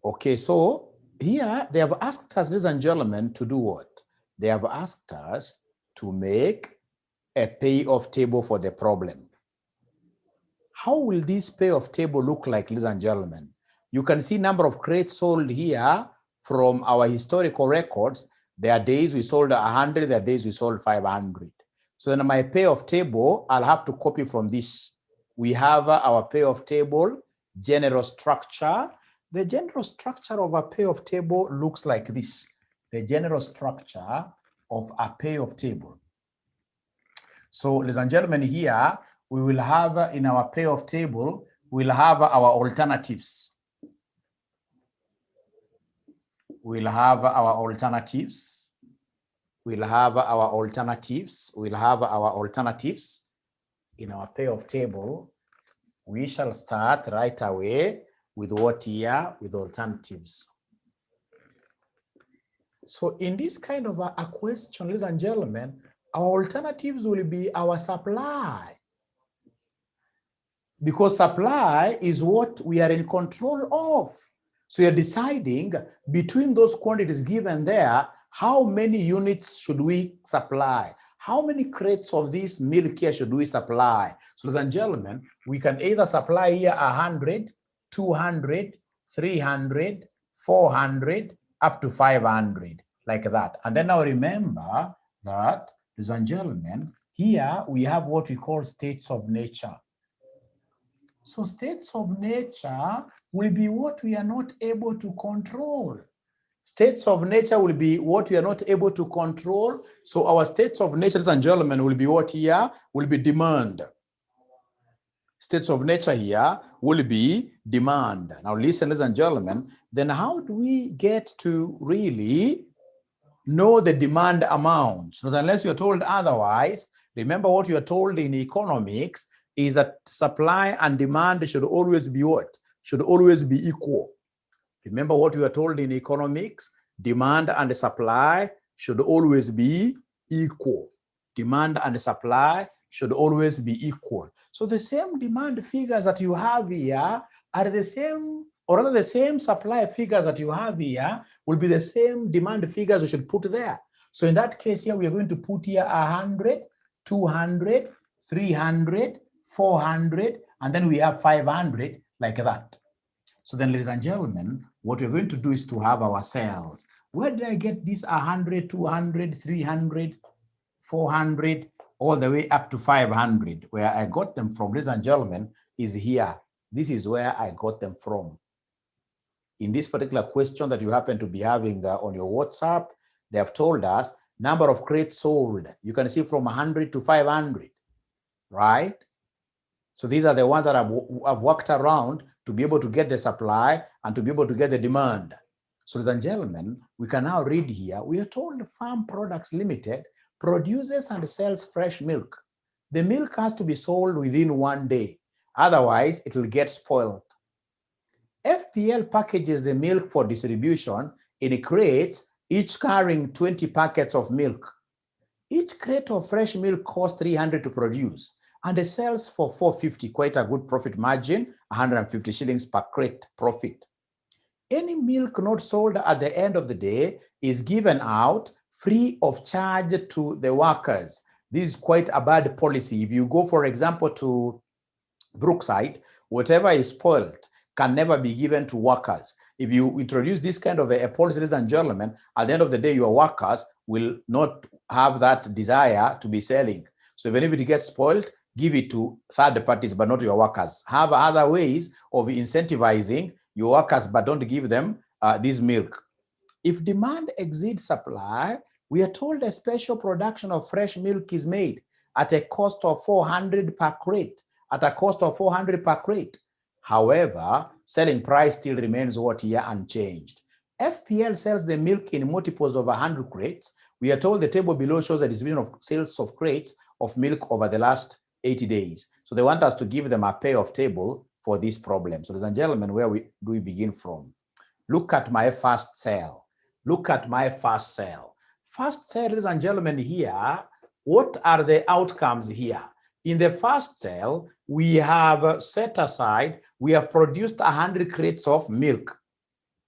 Okay, so here they have asked us, ladies and gentlemen, to do what? They have asked us to make a payoff table for the problem. How will this payoff table look like, ladies and gentlemen? You can see number of crates sold here from our historical records. There are days we sold 100, there are days we sold 500. So then my payoff table, I'll have to copy from this. We have our payoff table, general structure. The general structure of a payoff table looks like this. The general structure of a payoff table. So, ladies and gentlemen, here we will have in our payoff table, we'll have our alternatives. We'll have our alternatives. We'll have our alternatives. We'll have our alternatives in our payoff table. We shall start right away with what here? With alternatives. So in this kind of a question, ladies and gentlemen, our alternatives will be our supply. Because supply is what we are in control of. So you're deciding between those quantities given there, how many units should we supply? How many crates of this milk here should we supply? So ladies and gentlemen, we can either supply here 100, 200, 300, 400, up to 500, like that. And then now remember that, ladies and gentlemen, here we have what we call states of nature. So states of nature will be what we are not able to control. States of nature will be what we are not able to control. So our states of nature, ladies and gentlemen, will be what here? Will be demand. States of nature here will be demand. Now listen, ladies and gentlemen, then how do we get to really know the demand amount? So unless you're told otherwise, remember what you're told in economics is that supply and demand should always be what? Should always be equal. Remember what we were told in economics, demand and supply should always be equal. Demand and supply should always be equal. So the same demand figures that you have here are the same, or rather the same supply figures that you have here will be the same demand figures we should put there. So in that case here, we are going to put here 100, 200, 300, 400, and then we have 500, like that. So then, ladies and gentlemen, what we're going to do is to have our cells. Where did I get this 100, 200, 300, 400, all the way up to 500? Where I got them from, ladies and gentlemen, is here. This is where I got them from. In this particular question that you happen to be having on your WhatsApp, they have told us number of crates sold. You can see from 100 to 500, right? So these are the ones that I've worked around to be able to get the supply and to be able to get the demand. So, ladies and gentlemen, we can now read here. We are told Farm Products Limited produces and sells fresh milk. The milk has to be sold within 1 day. Otherwise, it will get spoiled. FPL packages the milk for distribution in crates, each carrying 20 packets of milk. Each crate of fresh milk costs 300 to produce, and it sells for 450, quite a good profit margin, 150 shillings per crate profit. Any milk not sold at the end of the day is given out free of charge to the workers. This is quite a bad policy. If you go, for example, to Brookside, whatever is spoiled can never be given to workers. If you introduce this kind of a policy, ladies and gentlemen, at the end of the day, your workers will not have that desire to be selling. So even if it gets spoiled, give it to third parties, but not your workers. Have other ways of incentivizing your workers, but don't give them this milk. If demand exceeds supply, we are told a special production of fresh milk is made at a cost of 400 per crate, at a cost of 400 per crate. However, selling price still remains what here unchanged. FPL sells the milk in multiples of 100 crates. We are told the table below shows the distribution of sales of crates of milk over the last 80 days. So they want us to give them a payoff table for this problem. So ladies and gentlemen, where do we begin from? Look at my first cell. Look at my first cell. First cell, ladies and gentlemen, here, what are the outcomes here? In the first cell, we have set aside, we have produced 100 crates of milk.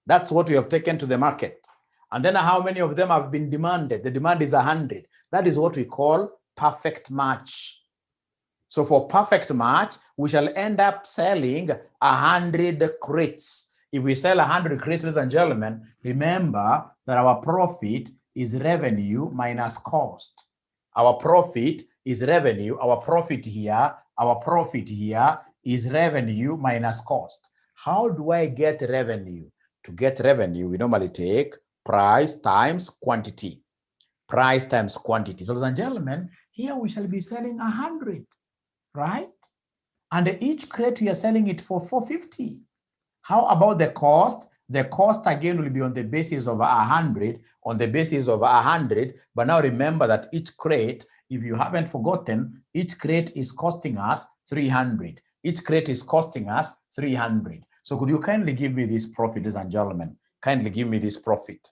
That's what we have taken to the market. And then how many of them have been demanded? The demand is 100. That is what we call perfect match. So for perfect match, we shall end up selling 100 crates. If we sell 100 crates, ladies and gentlemen, remember that our profit is revenue minus cost. Our profit is revenue. Our profit here is revenue minus cost. How do I get revenue? To get revenue, we normally take price times quantity. Price times quantity. So, ladies and gentlemen, here we shall be selling 100, right? And each crate we are selling it for 450. How about the cost? The cost again will be on the basis of 100, But now remember that each crate, if you haven't forgotten, each crate is costing us 300. Each crate is costing us 300. So could you kindly give me this profit, ladies and gentlemen? Kindly give me this profit.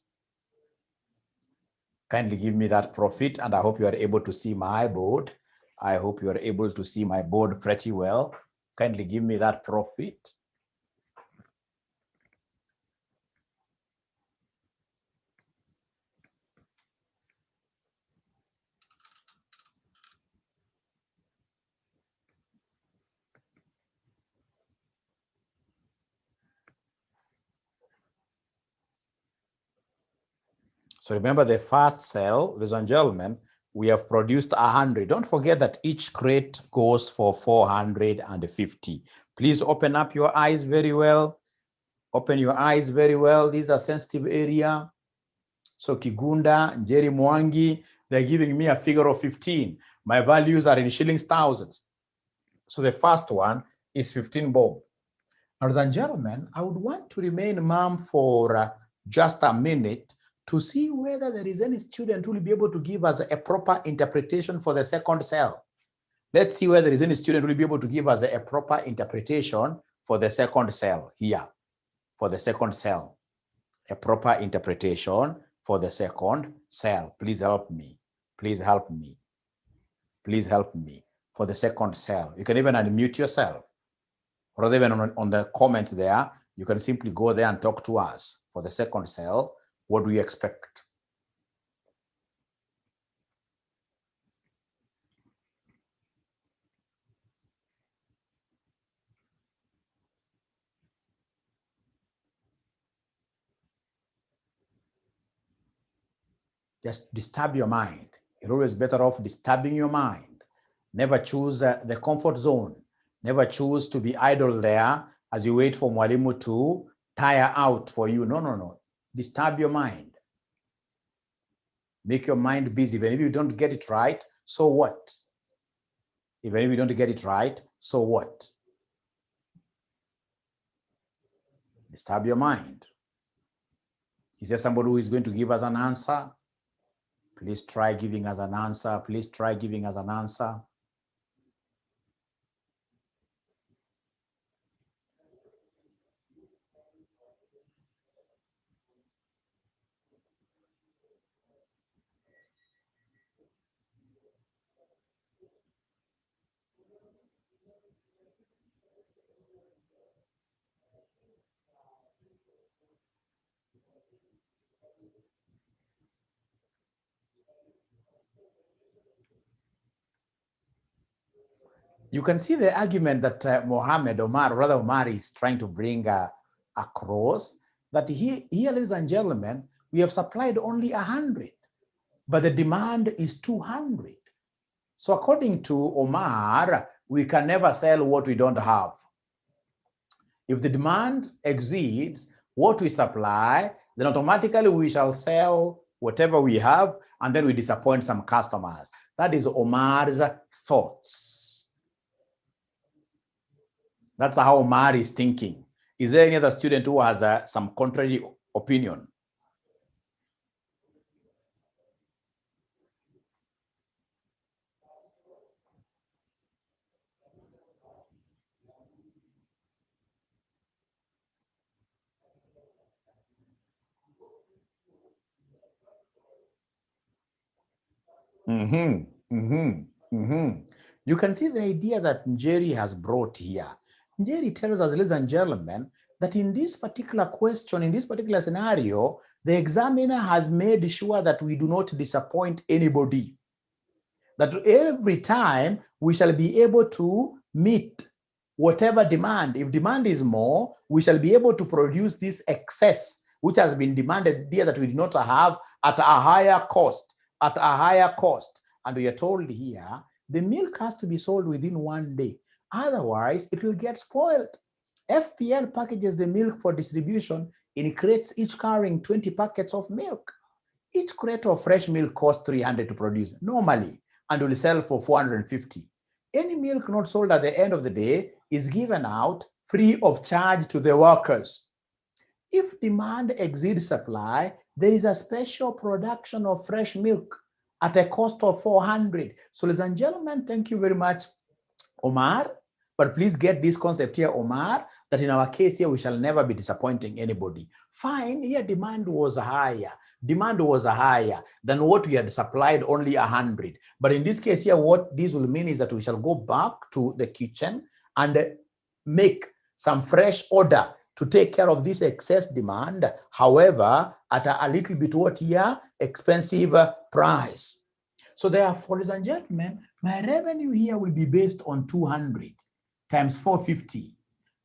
Kindly give me that profit, and I hope you are able to see my board. I hope you are able to see my board pretty well. Kindly give me that profit. So remember the first sale, ladies and gentlemen, we have produced 100. Don't forget that each crate goes for 450. Please open up your eyes very well. Open your eyes very well. These are sensitive area. So Kigunda, Njeri Mwangi, they're giving me a figure of 15. My values are in shillings thousands. So the first one is 15 bob. Now, ladies and gentlemen, I would want to remain mum for just a minute to see whether there is any student who will be able to give us a proper interpretation for the second cell. Let's see whether there is any student who will be able to give us a proper interpretation for the second cell here. For the second cell, a proper interpretation for the second cell. Please help me. Please help me. Please help me for the second cell. You can even unmute yourself. Or even on the comments there, you can simply go there and talk to us. For the second cell, what do you expect? Just disturb your mind. You're always better off disturbing your mind. Never choose the comfort zone. Never choose to be idle there as you wait for Mwalimu to tire out for you. No. Disturb your mind. Make your mind busy. Even if you don't get it right, so what? Even if you don't get it right, so what? Disturb your mind. Is there somebody who is going to give us an answer? Please try giving us an answer. Please try giving us an answer. You can see the argument that Omar is trying to bring across, that here, ladies and gentlemen, we have supplied only 100, but the demand is 200. So according to Omar, we can never sell what we don't have. If the demand exceeds what we supply, then automatically we shall sell whatever we have, and then we disappoint some customers. That is Omar's thoughts. That's how Omar is thinking. Is there any other student who has some contrary opinion? You can see the idea that Njeri has brought here. Njeri tells us, ladies and gentlemen, that in this particular question, in this particular scenario, the examiner has made sure that we do not disappoint anybody. That every time we shall be able to meet whatever demand. If demand is more, we shall be able to produce this excess, which has been demanded here that we do not have at a higher cost, And we are told here, the milk has to be sold within 1 day. Otherwise, it will get spoiled. FPL packages the milk for distribution in crates, each carrying 20 packets of milk. Each crate of fresh milk costs 300 to produce normally and will sell for 450. Any milk not sold at the end of the day is given out free of charge to the workers. If demand exceeds supply, there is a special production of fresh milk at a cost of 400. So, ladies and gentlemen, thank you very much, Omar. But please get this concept here, Omar, that in our case here, we shall never be disappointing anybody. Fine, here demand was higher. Demand was higher than what we had supplied, only 100. But in this case here, what this will mean is that we shall go back to the kitchen and make some fresh order to take care of this excess demand. However, at a little bit what here, expensive price. So therefore, ladies and gentlemen, my revenue here will be based on 200 times 450.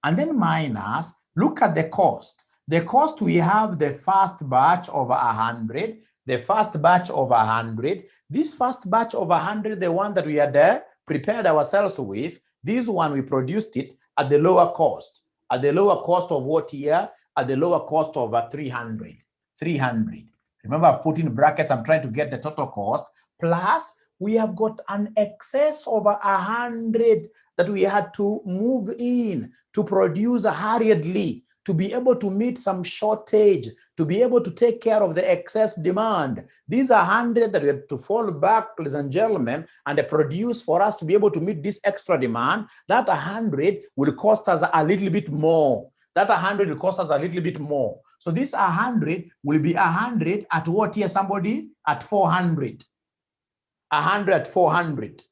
And then minus, look at the cost. The cost, we have the first batch of 100, the first batch of 100. This first batch of 100, the one that we had prepared ourselves with, this one we produced it at the lower cost. At the lower cost of what here? At the lower cost of 300. 300. Remember, I've put in brackets, I'm trying to get the total cost. Plus, we have got an excess of 100 that we had to move in to produce hurriedly, to be able to meet some shortage, to be able to take care of the excess demand. These are 100 that we had to fall back, ladies and gentlemen, and produce for us to be able to meet this extra demand. That 100 will cost us a little bit more. That 100 will cost us a little bit more. So this 100 will be 100 at what here, somebody? At 400. 100 at 400.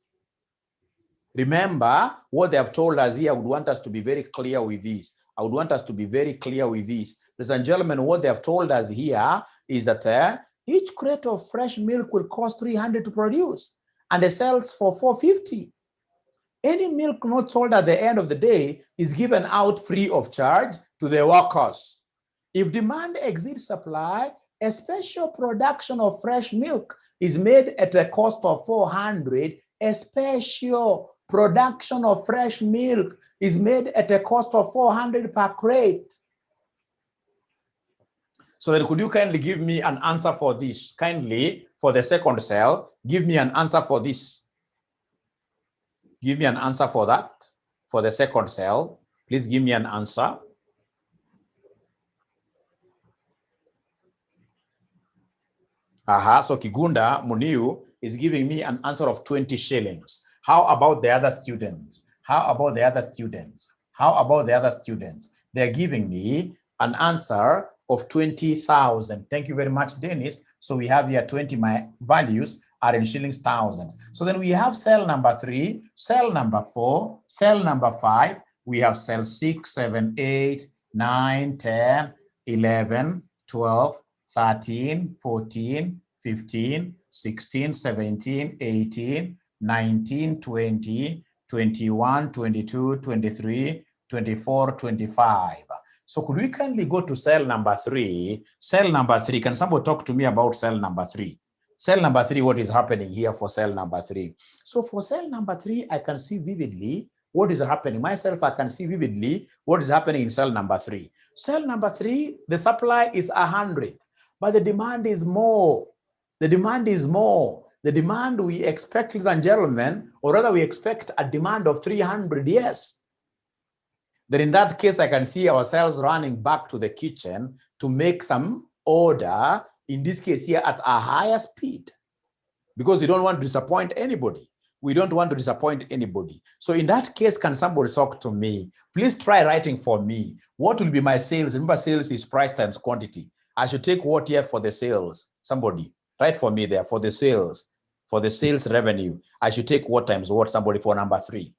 Remember what they have told us here. I would want us to be very clear with this. Ladies and gentlemen, what they have told us here is that each crate of fresh milk will cost 300 to produce and it sells for 450. Any milk not sold at the end of the day is given out free of charge to the workers. If demand exceeds supply, a special production of fresh milk is made at a cost of 400. A special production of fresh milk is made at a cost of 400 per crate. So then could you kindly give me an answer for this? Kindly, for the second cell, give me an answer for this. Give me an answer for that. For the second cell, please give me an answer. So Kigunda Muniu is giving me an answer of 20 shillings. How about the other students? They're giving me an answer of 20,000. Thank you very much, Dennis. So we have here 20, my values are in shillings thousands. So then we have cell number 3, cell number 4, cell number 5. We have cell 6, 7, 8, 9, 10, 11, 12, 13, 14, 15, 16, 17, 18, 19, 20, 21, 22, 23, 24, 25. So could we kindly go to cell number 3? Cell number 3, can somebody talk to me about cell number 3? Cell number 3, what is happening here for cell number 3? So for cell number 3, I can see vividly what is happening. Myself, I can see vividly what is happening in cell number 3. Cell number 3, the supply is 100, but the demand is more. The demand we expect, ladies and gentlemen, or rather we expect a demand of 300, yes. Then in that case, I can see ourselves running back to the kitchen to make some order, in this case here at a higher speed, because we don't want to disappoint anybody. So in that case, can somebody talk to me? Please try writing for me. What will be my sales? Remember, sales is price times quantity. I should take what here for the sales? Somebody write for me there for the sales revenue. I should take what times what, somebody, for number 3.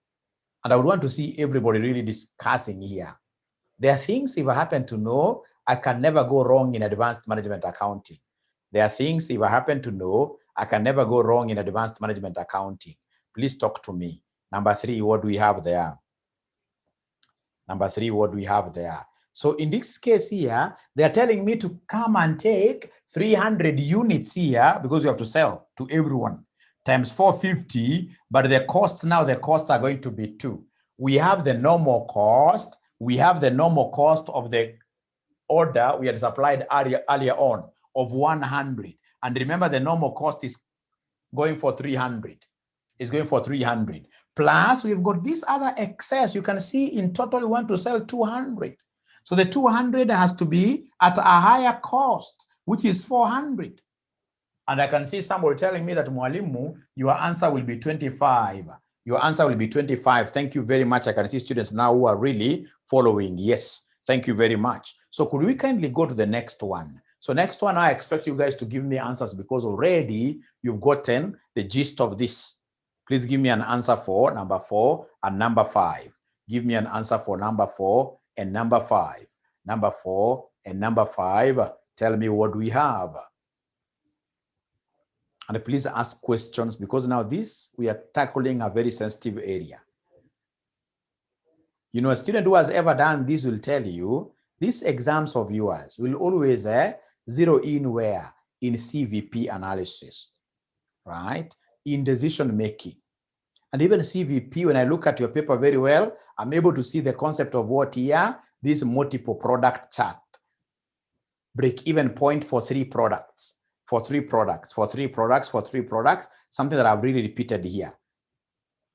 And I would want to see everybody really discussing here. There are things, if I happen to know, I can never go wrong in advanced management accounting. There are things, if I happen to know, I can never go wrong in advanced management accounting. Please talk to me. Number 3, what do we have there? Number 3, what do we have there? So in this case here, they're telling me to come and take 300 units here because you have to sell to everyone times 450, but the costs are going to be 2. We have the normal cost. We have the normal cost of the order we had supplied earlier on of 100. And remember, the normal cost is going for 300. It's going for 300. Plus, we've got this other excess. You can see in total, we want to sell 200. So the 200 has to be at a higher cost, which is 400. And I can see somebody telling me that, Mwalimu, your answer will be 25. Your answer will be 25. Thank you very much. I can see students now who are really following. Yes, thank you very much. So could we kindly go to the next one? So next one, I expect you guys to give me answers because already you've gotten the gist of this. Please give me an answer for number 4 and number 5. Give me an answer for number 4 and number 5. Number 4 and number 5. Tell me what we have. And please ask questions because now we are tackling a very sensitive area. You know, a student who has ever done this will tell you, these exams of yours will always zero in where? In CVP analysis, right? In decision making. And even CVP, when I look at your paper very well, I'm able to see the concept of what here? This multiple product chart. Break-even point for 3 products. For 3 products, for 3 products, for 3 products, something that I've really repeated here.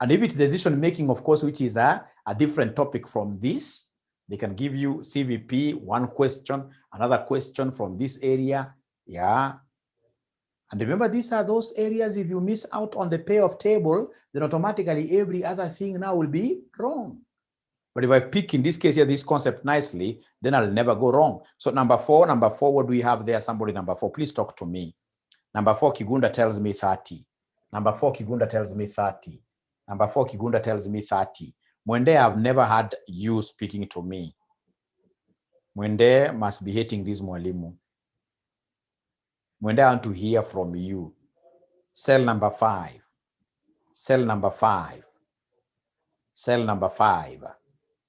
And if it's decision making, of course, which is a different topic from this, they can give you CVP, 1 question, another question from this area. Yeah. And remember, these are those areas, if you miss out on the payoff table, then automatically every other thing now will be wrong. But if I pick, in this case here, this concept nicely, then I'll never go wrong. So number 4, what do we have there? Somebody number 4, please talk to me. Number 4, Kigunda tells me 30. Number 4, Kigunda tells me 30. Number 4, Kigunda tells me 30. Mwende, I've never had you speaking to me. Mwende must be hating this Mwalimu. Mwende, I want to hear from you. Cell number 5. Cell number 5. Cell number 5.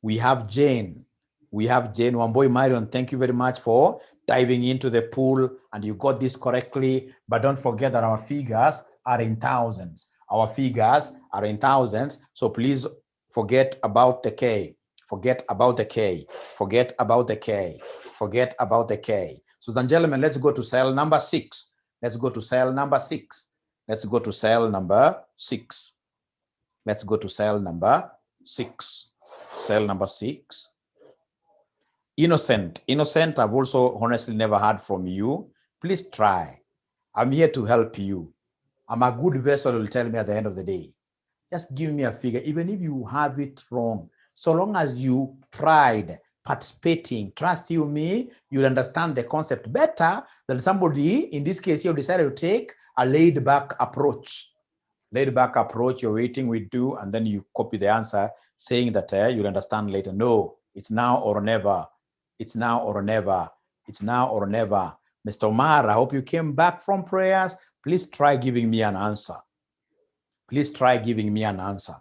We have Jane. We have Jane Wamboi Marion. Thank you very much for diving into the pool, and you got this correctly. But don't forget that our figures are in thousands. Our figures are in thousands. So please forget about the K. Forget about the K. Forget about the K. Forget about the K. So, ladies and gentlemen, let's go to cell number 6. Let's go to cell number 6. Let's go to cell number 6. Let's go to cell number 6. Cell number 6. Innocent. Innocent, I've also honestly never heard from you. Please try. I'm here to help you. I'm a good vessel, will tell me at the end of the day. Just give me a figure, even if you have it wrong. So long as you tried participating, trust you me, you'll understand the concept better than somebody, in this case, you decided to take a laid-back approach. Laid-back approach, you're waiting, we do, and then you copy the answer, saying that you'll understand later. No, it's now or never. It's now or never. It's now or never. Mr. Omar, I hope you came back from prayers. Please try giving me an answer. Please try giving me an answer.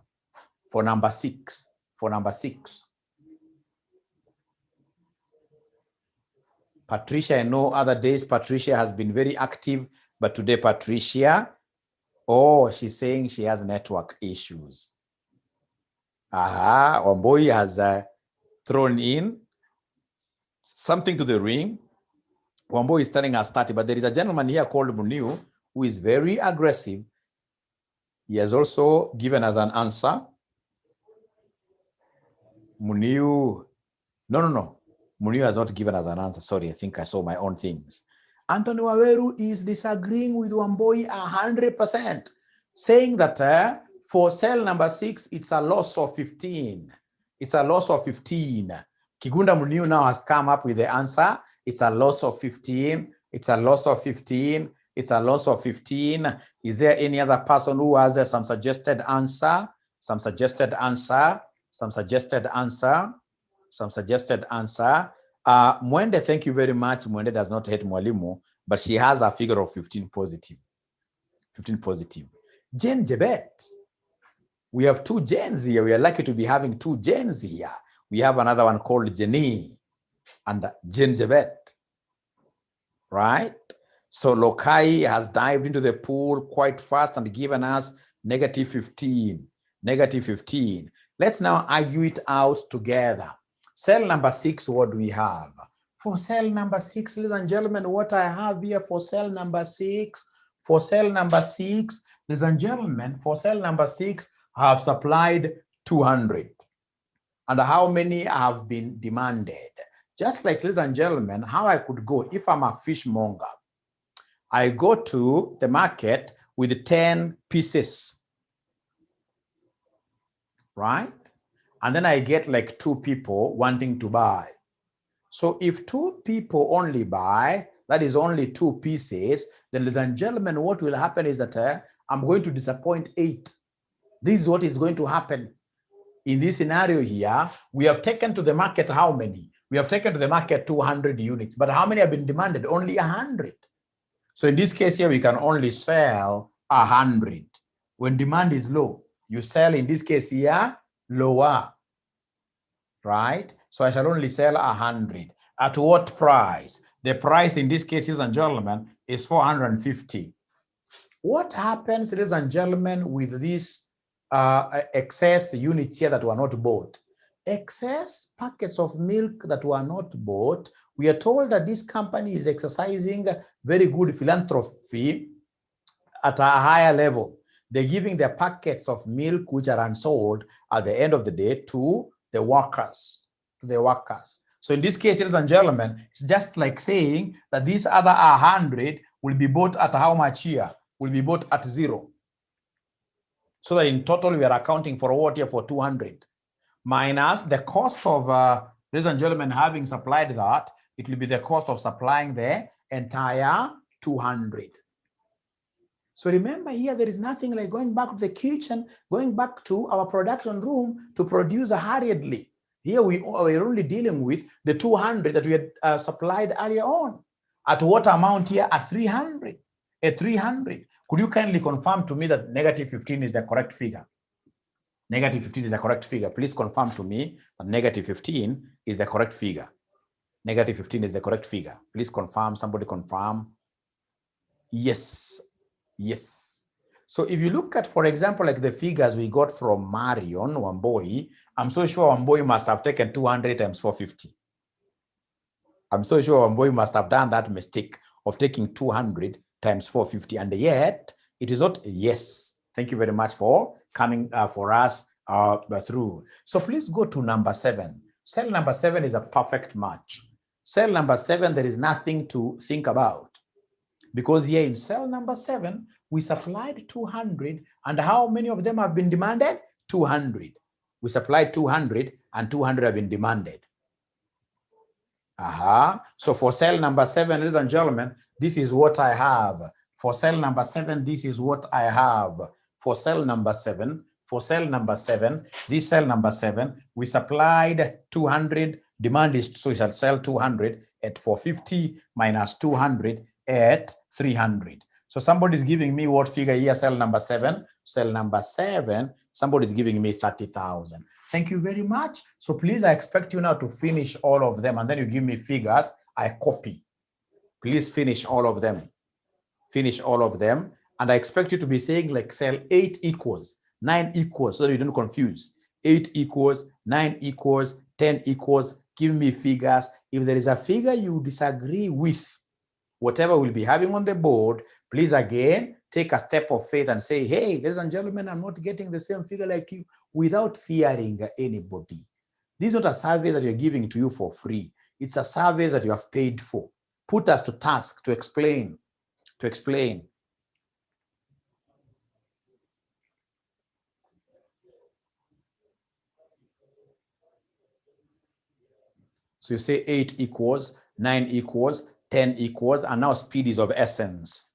For number 6. For number 6. Patricia, I know other days Patricia has been very active, but today Patricia, oh, she's saying she has network issues. Aha, Wamboi has thrown in something to the ring. Wamboi is telling us 30, but there is a gentleman here called Muniu who is very aggressive. He has also given us an answer. Muniu, no. Muniu has not given us an answer. Sorry, I think I saw my own things. Anthony Waweru is disagreeing with Wamboi 100%, saying that for cell number 6, it's a loss of 15. It's a loss of 15. Kigunda Muniu now has come up with the answer. It's a loss of 15. It's a loss of 15. It's a loss of 15. Is there any other person who has some suggested answer? Some suggested answer? Some suggested answer? some suggested answer. Mwende, thank you very much. Mwende does not hate Mwalimu, but she has a figure of 15 positive. 15 positive. Jane Jebet. We have two Janes here. We are lucky to be having two Janes here. We have another one called Jenny and Jane Jebet. Right? So Lokai has dived into the pool quite fast and given us negative 15. Negative 15. Let's now argue it out together. Cell number 6, what do we have? For cell number 6, ladies and gentlemen, what I have here for cell number 6, ladies and gentlemen, for cell number 6, I have supplied 200. And how many have been demanded? Just like, ladies and gentlemen, how I could go if I'm a fishmonger. I go to the market with 10 pieces, right? And then I get like 2 people wanting to buy. So if 2 people only buy, that is only 2 pieces, then ladies and gentlemen, what will happen is that I'm going to disappoint 8. This is what is going to happen. In this scenario here, we have taken to the market how many? We have taken to the market 200 units, but how many have been demanded? Only 100. So in this case here, we can only sell 100. When demand is low, you sell in this case here, lower, right? So I shall only sell 100. At what price? The price in this case, ladies and gentlemen, is 450. What happens, ladies and gentlemen, with these excess units here that were not bought? Excess packets of milk that were not bought, we are told that this company is exercising very good philanthropy at a higher level. They're giving their packets of milk, which are unsold, at the end of the day to the workers. So in this case, ladies and gentlemen, it's just like saying that these other 100 will be bought at how much here? Will be bought at 0. So that in total, we are accounting for what here? For 200. Minus the cost of, ladies and gentlemen, having supplied that, it will be the cost of supplying the entire 200. So remember here, there is nothing like going back to the kitchen, going back to our production room to produce hurriedly. Here we're only dealing with the 200 that we had supplied earlier on. At what amount here? At 300. At 300. Could you kindly confirm to me that negative 15 is the correct figure? Negative 15 is the correct figure. Please confirm to me that negative 15 is the correct figure. Negative 15 is the correct figure. Please confirm. Somebody confirm. Yes. Yes. So if you look at, for example, like the figures we got from Marion Wamboi, I'm so sure Wamboi must have taken 200 times 450. I'm so sure Wamboi must have done that mistake of taking 200 times 450. And yet, it is not. Yes. Thank you very much for coming for us through. So please go to number 7. Cell number 7 is a perfect match. Cell number 7, there is nothing to think about. Because here in cell number 7, we supplied 200. And how many of them have been demanded? 200. We supplied 200 and 200 have been demanded. So for cell number 7, ladies and gentlemen, this is what I have. For cell number 7, this is what I have. For cell number 7, this cell number 7, we supplied 200. Demand is, so we shall sell 200 at 450 minus 200 at 300. So somebody is giving me what figure here? Cell number 7. Cell number 7, somebody is giving me 30,000. Thank you very much. So please, I expect you now to finish all of them, and then you give me figures. I copy. Please finish all of them. Finish all of them. And I expect you to be saying like cell 8 equals, 9 equals, so that you don't confuse. 8 equals, 9 equals, 10 equals. Give me figures. If there is a figure you disagree with, whatever we'll be having on the board, please again, take a step of faith and say, hey, ladies and gentlemen, I'm not getting the same figure like you, without fearing anybody. This is not a service that you're giving to you for free. It's a service that you have paid for. Put us to task to explain. So you say 8 equals, 9 equals, 10 equals, and now speed is of essence.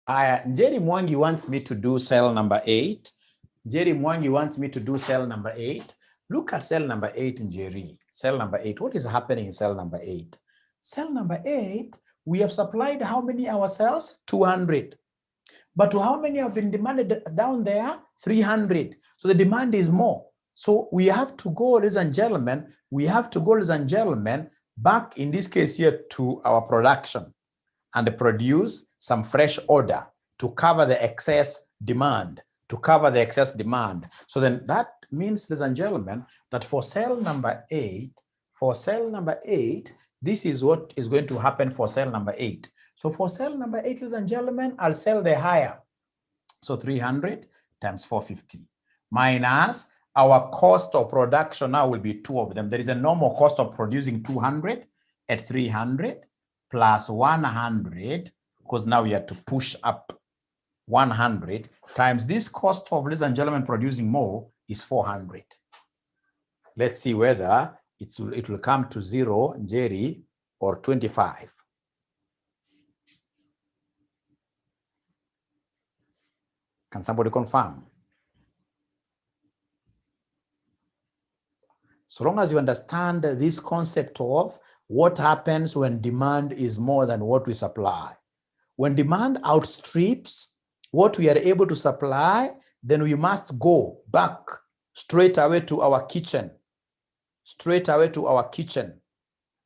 Jerry Mwangi wants me to do cell number 8. Jerry Mwangi wants me to do cell number 8. Look at cell number 8 in Jerry. Cell number 8. What is happening in cell number 8? Cell number 8, we have supplied how many ourselves? 200. But how many have been demanded down there? 300. So the demand is more. So we have to go, ladies and gentlemen, back in this case here to our production and produce some fresh order to cover the excess demand, So then that means, ladies and gentlemen, that for cell number 8, this is what is going to happen for cell number 8. So for cell number 8, ladies and gentlemen, I'll sell the higher. So 300 times 450 minus our cost of production now will be 2 of them. There is a normal cost of producing 200 at 300 plus 100, because now we have to push up 100 times this cost of, ladies and gentlemen, producing more is 400. Let's see whether it will come to 0, Jerry, or 25. Can somebody confirm? So long as you understand this concept of what happens when demand is more than what we supply. When demand outstrips what we are able to supply, then we must go back straight away to our kitchen,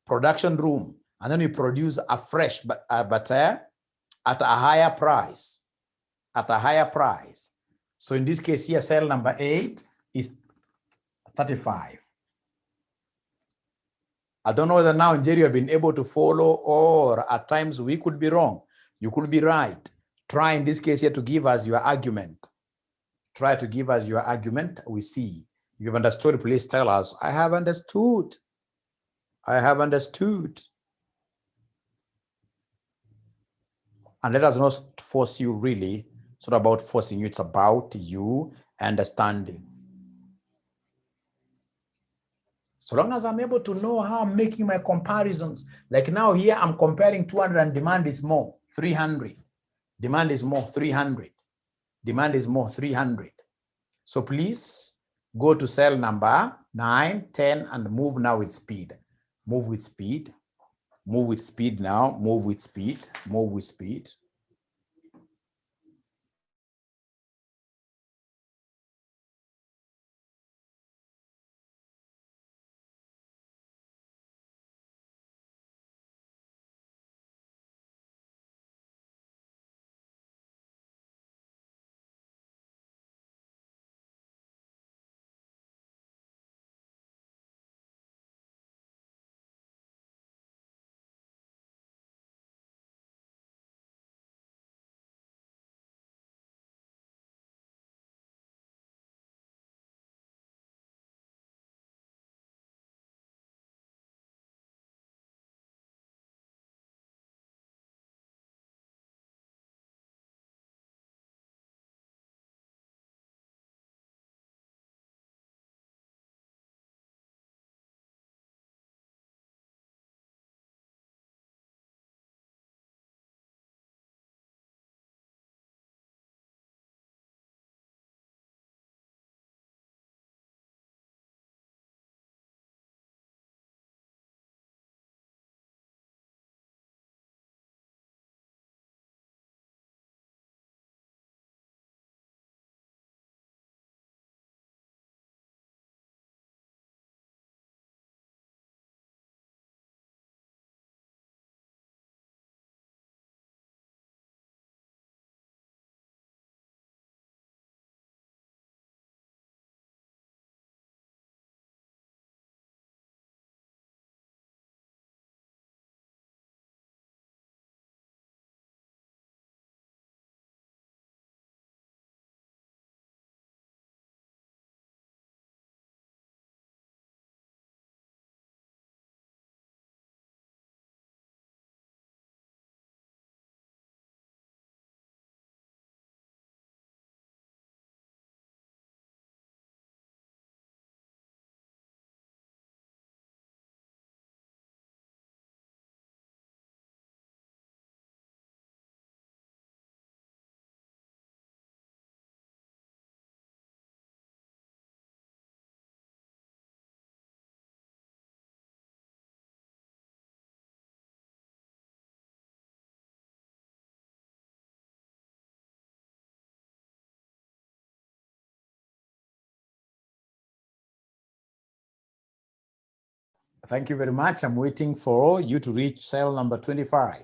production room, and then we produce afresh, but at a higher price, So in this case here, cell number 8 is 35. I don't know whether now, Jerry, you have been able to follow, or at times we could be wrong. You could be right. Try in this case here to give us your argument. We see. If you've understood, please tell us, I have understood. And let us not force you really. It's not about forcing you. It's about you understanding. So long as I'm able to know how I'm making my comparisons, like now here I'm comparing 200 and demand is more, 300. Demand is more, 300. So please go to cell number 9, 10, and move now with speed. Move with speed now, move with speed. Thank you very much. I'm waiting for you to reach cell number 25.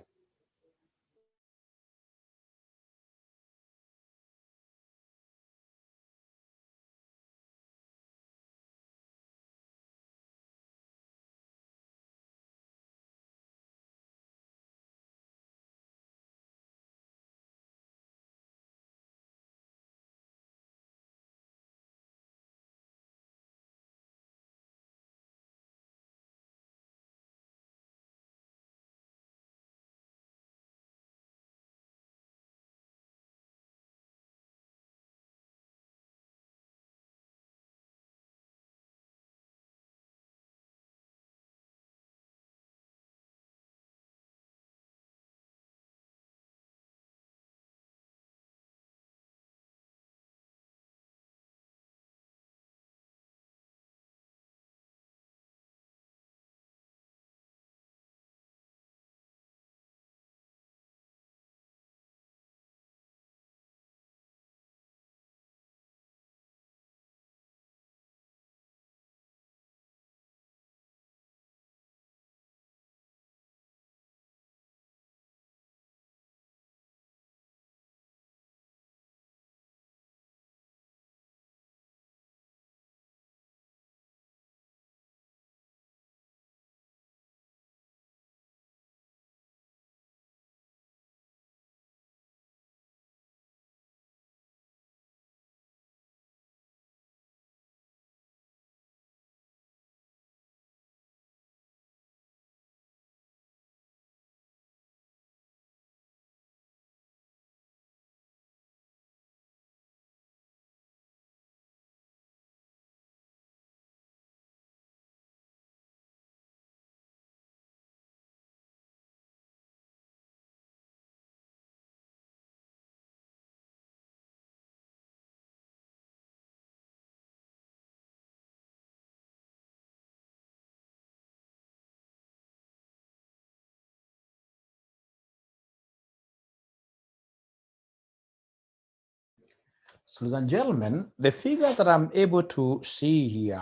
So, ladies and gentlemen, the figures that I'm able to see here,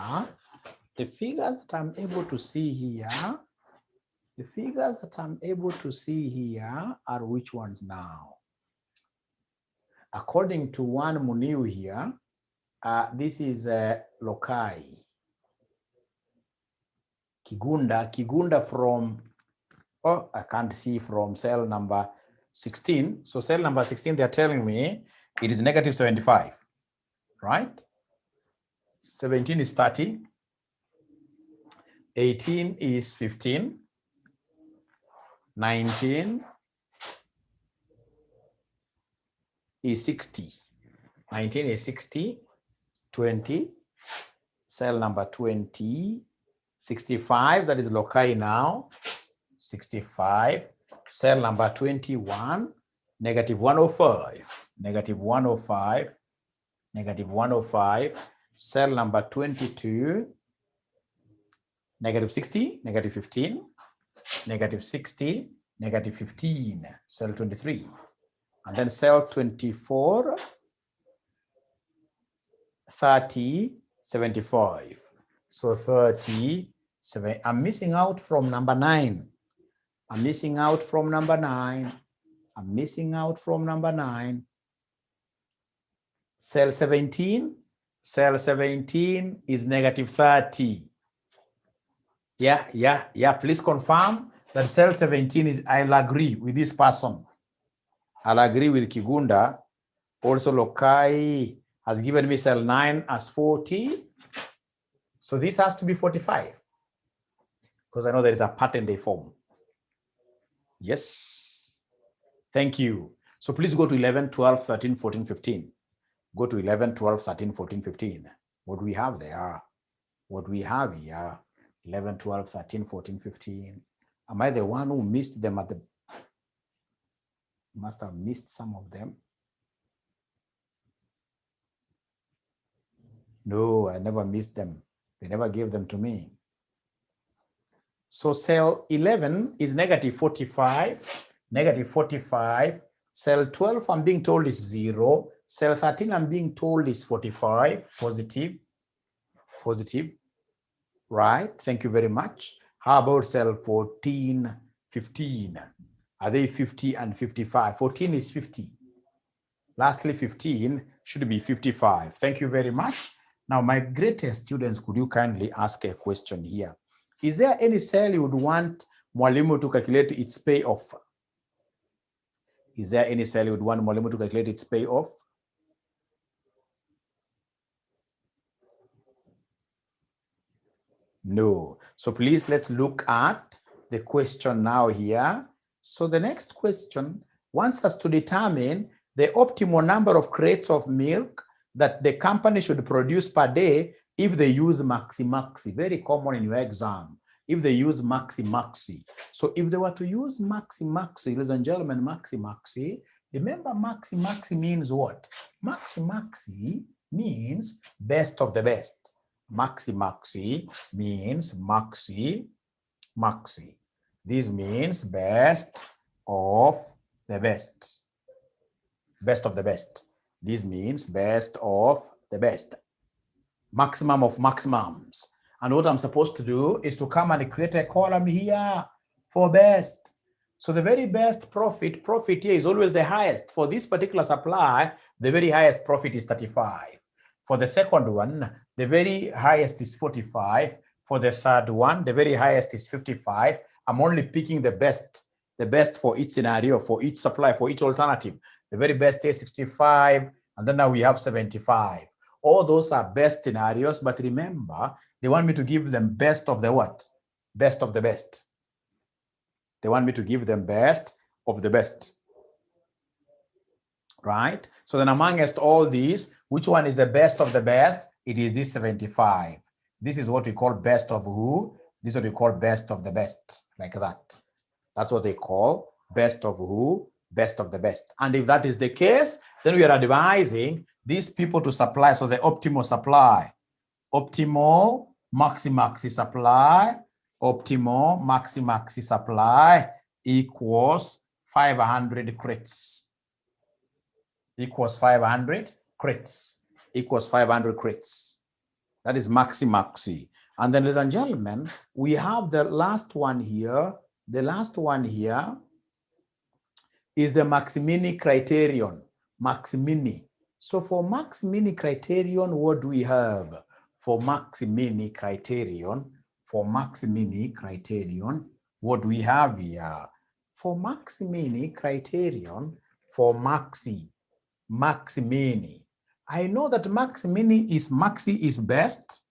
the figures that I'm able to see here, the figures that I'm able to see here are which ones now? According to one Muniu here, this is Lokai. Kigunda from, oh, I can't see from cell number 16. So cell number 16, they're telling me it is negative 75, right? 17 is 30. 18 is 15. 19 is 60. 19 is 60. 20, cell number 20. 65, that is Lokai now. 65, cell number 21, negative 105, negative 105, negative 105, cell number 22, negative 60, negative 15, negative 60, negative 15, cell 23. And then cell 24, 30, 75. So 30, I'm missing out from number 9. I'm missing out from number 9. I'm missing out from number 9. Cell 17. Cell 17 is negative 30. Yeah. Please confirm that cell 17 is, I'll agree with this person. I'll agree with Kigunda. Also, Lokai has given me cell 9 as 40. So this has to be 45. Because I know there is a pattern they form. Yes. Thank you. So please go to 11, 12, 13, 14, 15. Go to 11, 12, 13, 14, 15. What we have there, what we have here, 11, 12, 13, 14, 15. Am I the one who missed them at the, must have missed some of them? No, I never missed them. They never gave them to me. So cell 11 is negative 45, negative 45. Cell 12, I'm being told is 0. Cell 13, I'm being told is 45, positive, positive. Right, thank you very much. How about cell 14, 15? Are they 50 and 55? 14 is 50. Lastly, 15 should be 55. Thank you very much. Now, my greatest students, could you kindly ask a question here? Is there any cell you would want Mwalimu to calculate its payoff? Is there any cell you would want Mwalimu to calculate its payoff? No. So please, let's look at the question now here. So the next question wants us to determine the optimal number of crates of milk that the company should produce per day if they use maxi-maxi. Very common in your exam. If they use maxi-maxi. So if they were to use maxi-maxi, ladies and gentlemen, maxi-maxi, remember maxi-maxi means what? Maxi-maxi means best of the best. Maxi-maxi means maxi-maxi. This means best of the best. Best of the best. This means best of the best. Maximum of maximums. And what I'm supposed to do is to come and create a column here for best. So the very best profit here is always the highest. For this particular supply, the very highest profit is 35. For the second one, the very highest is 45. For the third one, the very highest is 55. I'm only picking the best for each scenario, for each supply, for each alternative. The very best is 65, and then now we have 75. All those are best scenarios, but remember, they want me to give them best of the what? Best of the best. They want me to give them best of the best. Right? So then amongst all these, which one is the best of the best? It is this 75. This is what we call best of who? This is what we call best of the best, like that. That's what they call best of who? Best of the best. And if that is the case, then we are advising these people to supply. So the optimal supply, optimal maxi-maxi supply, optimal maxi-maxi supply equals 500 crates. Equals 500 crates. Equals 500 crates. That is maxi-maxi. And then, ladies and gentlemen, we have the last one here. The last one here is the Maximini criterion. Maximini. So for Maximini criterion, what do we have? For Maximini criterion, what do we have here? For Maximini criterion, for Maximini. I know that Maximini is maxi is best.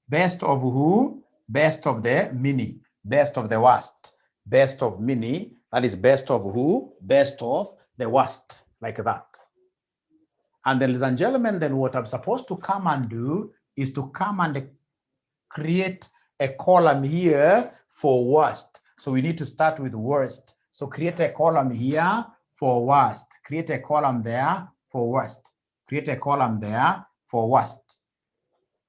Best of who? Best of the mini. Best of the worst. Best of mini. That is best of who? Best of the worst. Like that. And then, ladies and gentlemen, then what I'm supposed to come and do is to come and create a column here for worst. So we need to start with worst. So create a column here for worst. Create a column there for worst. Create a column there for worst.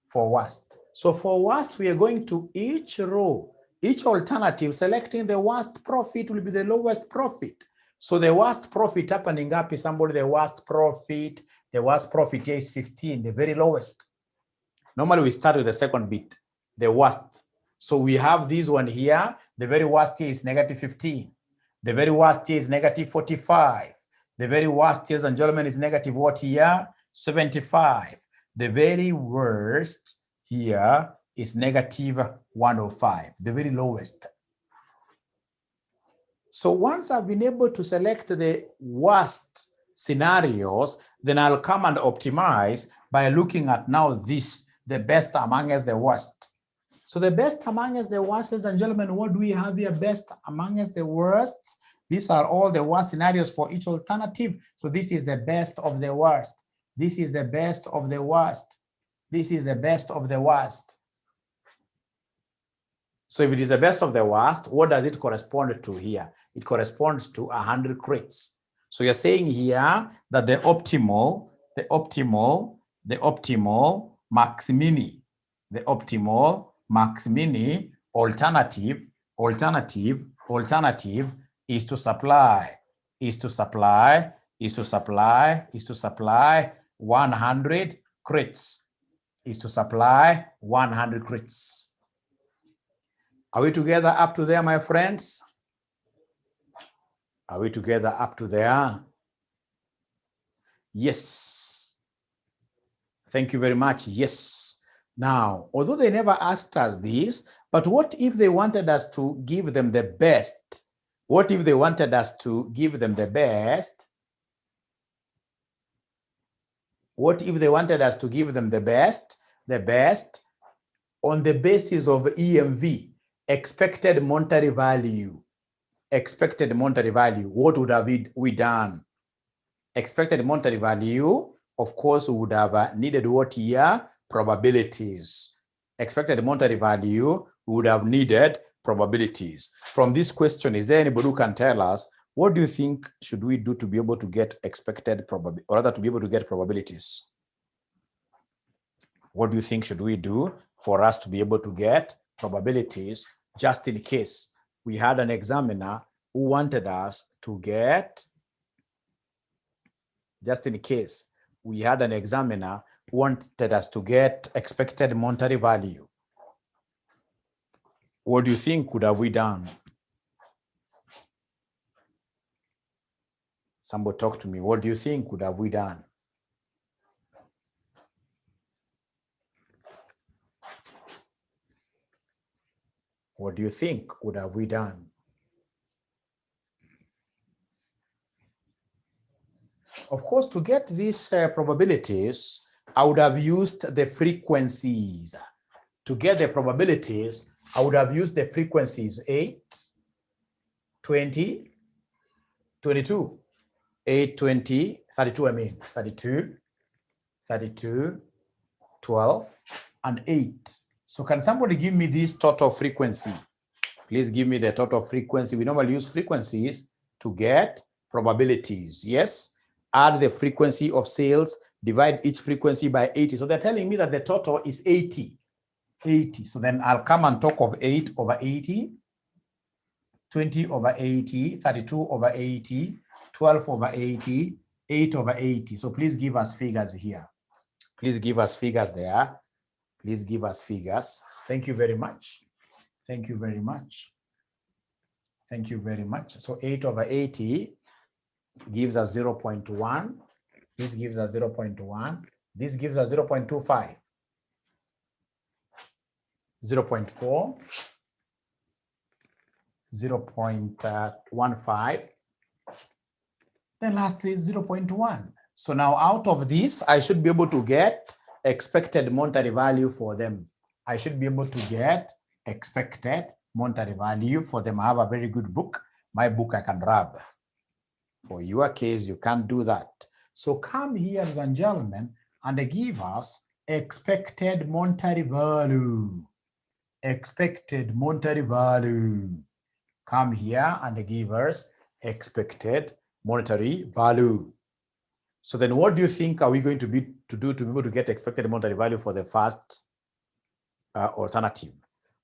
For worst. So for worst, we are going to each row, each alternative, selecting the worst profit will be the lowest profit. So the worst profit happening up is somebody, the worst profit here is 15, the very lowest. Normally we start with the second bit, the worst. So we have this one here, the very worst here is negative 15. The very worst here is negative 45. The very worst, ladies and gentlemen, is negative what here? 75. The very worst here is negative 105, the very lowest. So once I've been able to select the worst scenarios, then I'll come and optimize by looking at now this, the best amongst the worst. So the best amongst the worst, ladies and gentlemen, what do we have here? Best amongst the worst. These are all the worst scenarios for each alternative. So this is the best of the worst. This is the best of the worst. This is the best of the worst. So if it is the best of the worst, what does it correspond to here? It corresponds to 100 crates. So you're saying here that the optimal Maximini, the optimal Maximini alternative is to supply 100 crates. Is to supply 100 crates. Are we together up to there, my friends? Are we together up to there? Yes. Thank you very much. Yes. Now, although they never asked us this, but what if they wanted us to give them the best? What if they wanted us to give them the best? What if they wanted us to give them the best on the basis of EMV, expected monetary value? Expected monetary value, what would have we done? Expected monetary value, of course, we would have needed what here? Probabilities. Expected monetary value, we would have needed probabilities. From this question, is there anybody who can tell us what do you think should we do to be able to get expected probability, or rather to be able to get probabilities? What do you think should we do for us to be able to get probabilities, just in case we had an examiner who wanted us to get, just in case we had an examiner who wanted us to get expected monetary value? What do you think could have we done? Somebody talk to me. What do you think could have we done? What do you think would have we done? Of course, to get these probabilities, I would have used the frequencies. To get the probabilities, I would have used the frequencies 8, 20, 22, 8, 20, 32, I mean, 32, 32, 12, and 8. So can somebody give me this total frequency? Please give me the total frequency. We normally use frequencies to get probabilities. Yes. Add the frequency of sales, divide each frequency by 80. So they're telling me that the total is 80. 80. So then I'll come and talk of 8 over 80, 20 over 80, 32 over 80, 12 over 80, 8 over 80. So please give us figures here. Please give us figures there. Please give us figures. Thank you very much. Thank you very much. Thank you very much. So 8 over 80 gives us 0.1. This gives us 0.1. This gives us 0.25. 0.4. 0.15. Then lastly, 0.1. So now out of this, I should be able to get expected monetary value for them. I should be able to get expected monetary value for them. I have a very good book. My book I can rub. For your case, you can't do that. So come here, ladies and gentlemen, and give us expected monetary value. Expected monetary value. Come here and give us expected monetary value. So then what do you think are we going to do to be able to get expected monetary value for the first alternative?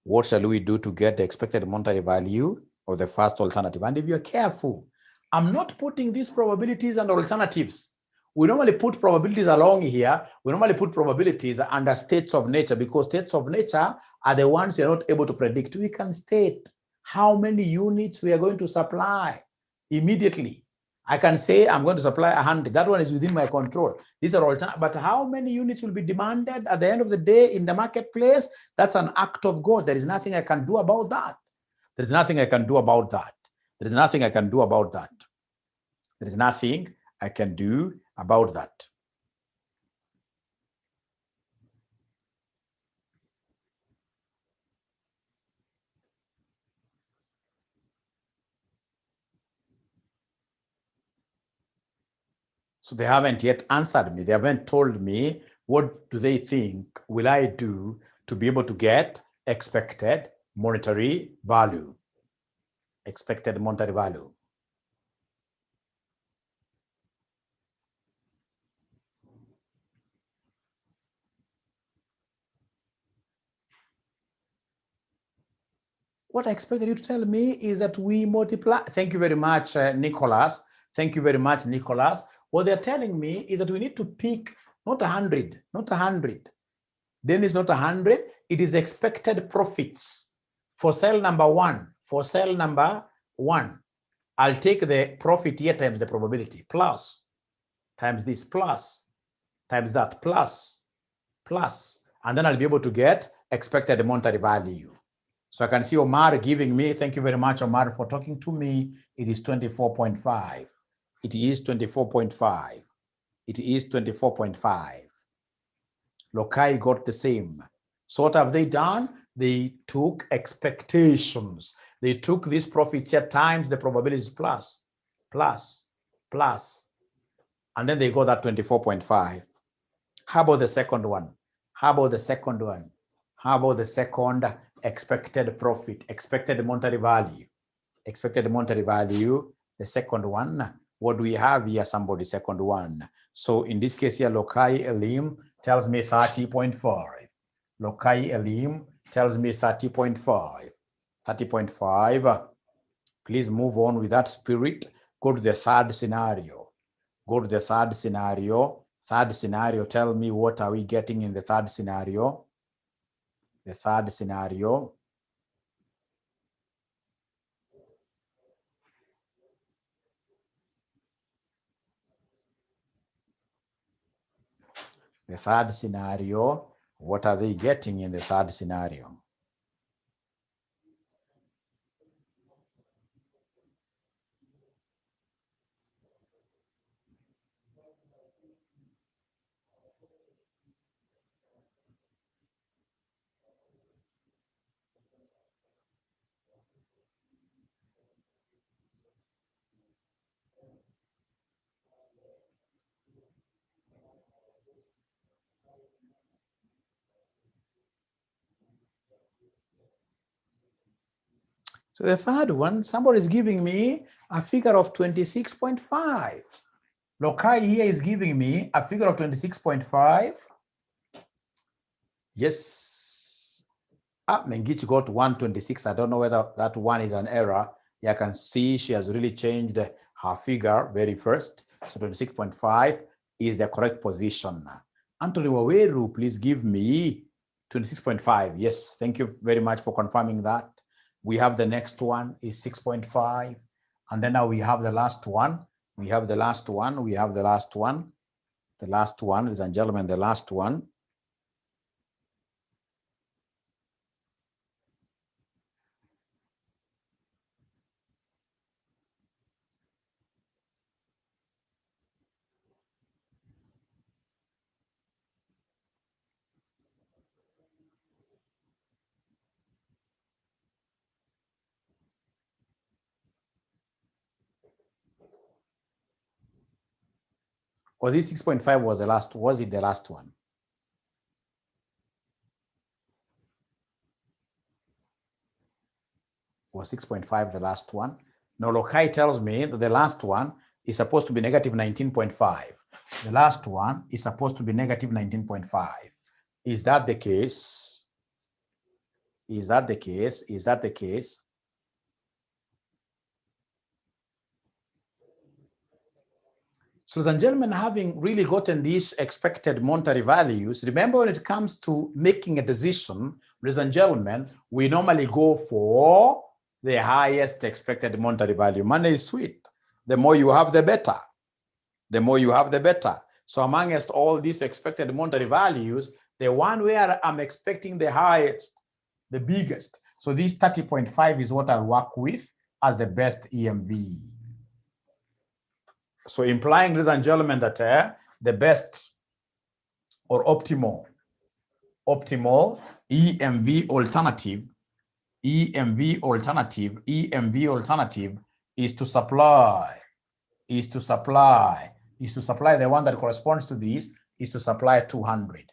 What shall we do to get the expected monetary value of the first alternative? And if you're careful, I'm not putting these probabilities and alternatives. We normally put probabilities along here. We normally put probabilities under states of nature, because states of nature are the ones you're not able to predict. We can state how many units we are going to supply immediately. I can say I'm going to supply 100. That one is within my control. These are alternate, but how many units will be demanded at the end of the day in the marketplace? That's an act of God. There is nothing I can do about that. There's nothing I can do about that. There is nothing I can do about that. There is nothing I can do about that. So they haven't yet answered me. They haven't told me what do they think will I do to be able to get expected monetary value. Expected monetary value. What I expected you to tell me is that we multiply. Thank you very much, Nicholas. Thank you very much, Nicholas. What they're telling me is that we need to pick not 100, not 100. Then it's not 100. It is expected profits For cell number one, I'll take the profit here times the probability, plus, times this, plus, times that, plus, and then I'll be able to get expected monetary value. So I can see Omar giving me, thank you very much, Omar, for talking to me. It is 24.5. It is 24.5. It is 24.5. Lokai got the same. So what have they done? They took expectations. They took this profit share times the probabilities plus, and then they got that 24.5. How about the second one? How about the second one? How about the second expected profit, expected monetary value? Expected monetary value, the second one. What do we have here? Somebody, second one. So in this case here, Lokai Elim tells me 30.5. Lokai Elim tells me 30.5. 30.5. Please move on with that spirit. Go to the third scenario. Go to the third scenario. Third scenario, tell me what are we getting in the third scenario? The third scenario. The third scenario, what are they getting in the third scenario? So the third one, somebody is giving me a figure of 26.5. Lokai here is giving me a figure of 26.5. Yes. Mengich got 126. I don't know whether that one is an error. Yeah, I can see she has really changed her figure very first. So 26.5 is the correct position. Anthony Waweru, please give me 26.5. Yes, thank you very much for confirming that. We have the next one is 6.5. And then now we have the last one. We have the last one. We have the last one. The last one, ladies and gentlemen, the last one. Or this 6.5 was the last, was it the last one? Was 6.5 the last one? No, Lokai tells me that the last one is supposed to be negative 19.5. The last one is supposed to be negative 19.5. Is that the case? Is that the case? Is that the case? So, ladies and gentlemen, having really gotten these expected monetary values, remember when it comes to making a decision, ladies and gentlemen, we normally go for the highest expected monetary value. Money is sweet. The more you have, the better. The more you have, the better. So amongst all these expected monetary values, the one where I'm expecting the highest, the biggest. So this 30.5 is what I'll work with as the best EMV. So implying, ladies and gentlemen, that the best or optimal EMV alternative is to supply the one that corresponds to this is to supply 200,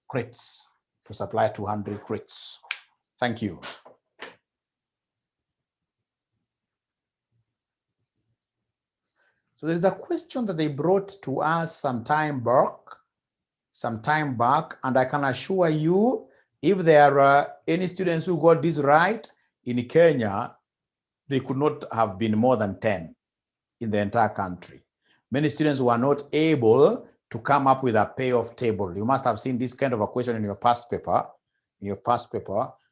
crits, to supply 200 crits. Thank you. So there's a question that they brought to us some time back, and I can assure you, if there are any students who got this right in Kenya, they could not have been more than 10 in the entire country. Many students were not able to come up with a payoff table. You must have seen this kind of a question in your past paper.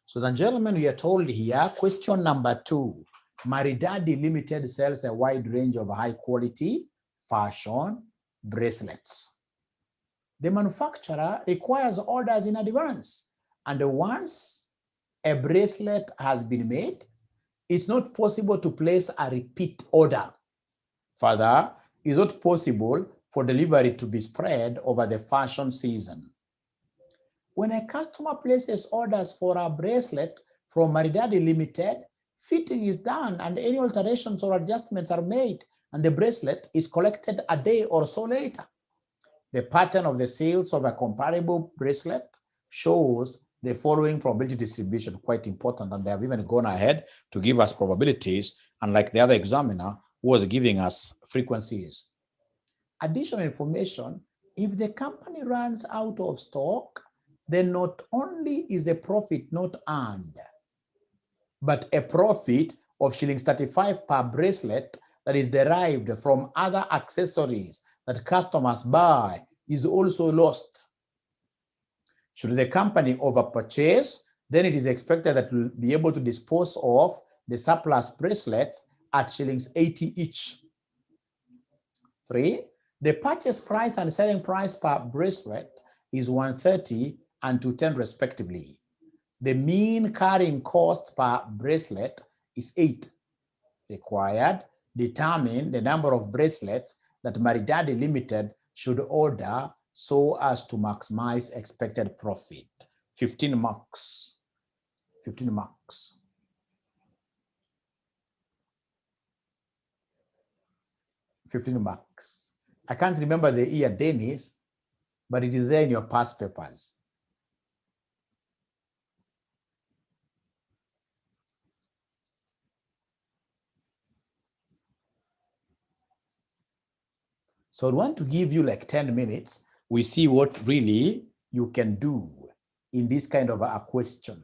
So, ladies and gentlemen, we are told here, question number 2, Maridadi Limited sells a wide range of high quality fashion bracelets. The manufacturer requires orders in advance, and once a bracelet has been made, it's not possible to place a repeat order. Further, it's not possible for delivery to be spread over the fashion season. When a customer places orders for a bracelet from Maridadi Limited, fitting is done and any alterations or adjustments are made, and the bracelet is collected a day or so later. The pattern of the sales of a comparable bracelet shows the following probability distribution, quite important, and they have even gone ahead to give us probabilities, unlike the other examiner who was giving us frequencies. Additional information, if the company runs out of stock, then not only is the profit not earned, but a profit of shillings 35 per bracelet that is derived from other accessories that customers buy is also lost. Should the company overpurchase, then it is expected that it will be able to dispose of the surplus bracelets at shillings 80 each. 3, the purchase price and selling price per bracelet is 130 and 210 respectively. The mean carrying cost per bracelet is 8. Required, determine the number of bracelets that Maridadi Limited should order so as to maximize expected profit. 15 marks. 15 marks. I can't remember the year, Dennis, but it is there in your past papers. So I want to give you like 10 minutes. We see what really you can do in this kind of a question.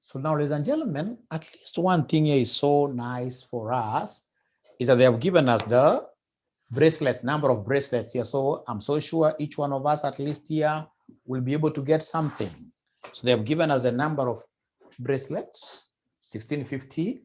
So now, ladies and gentlemen, at least one thing here is so nice for us is that they have given us the bracelets, number of bracelets here. So I'm so sure each one of us at least here will be able to get something. So they have given us the number of bracelets, 1650.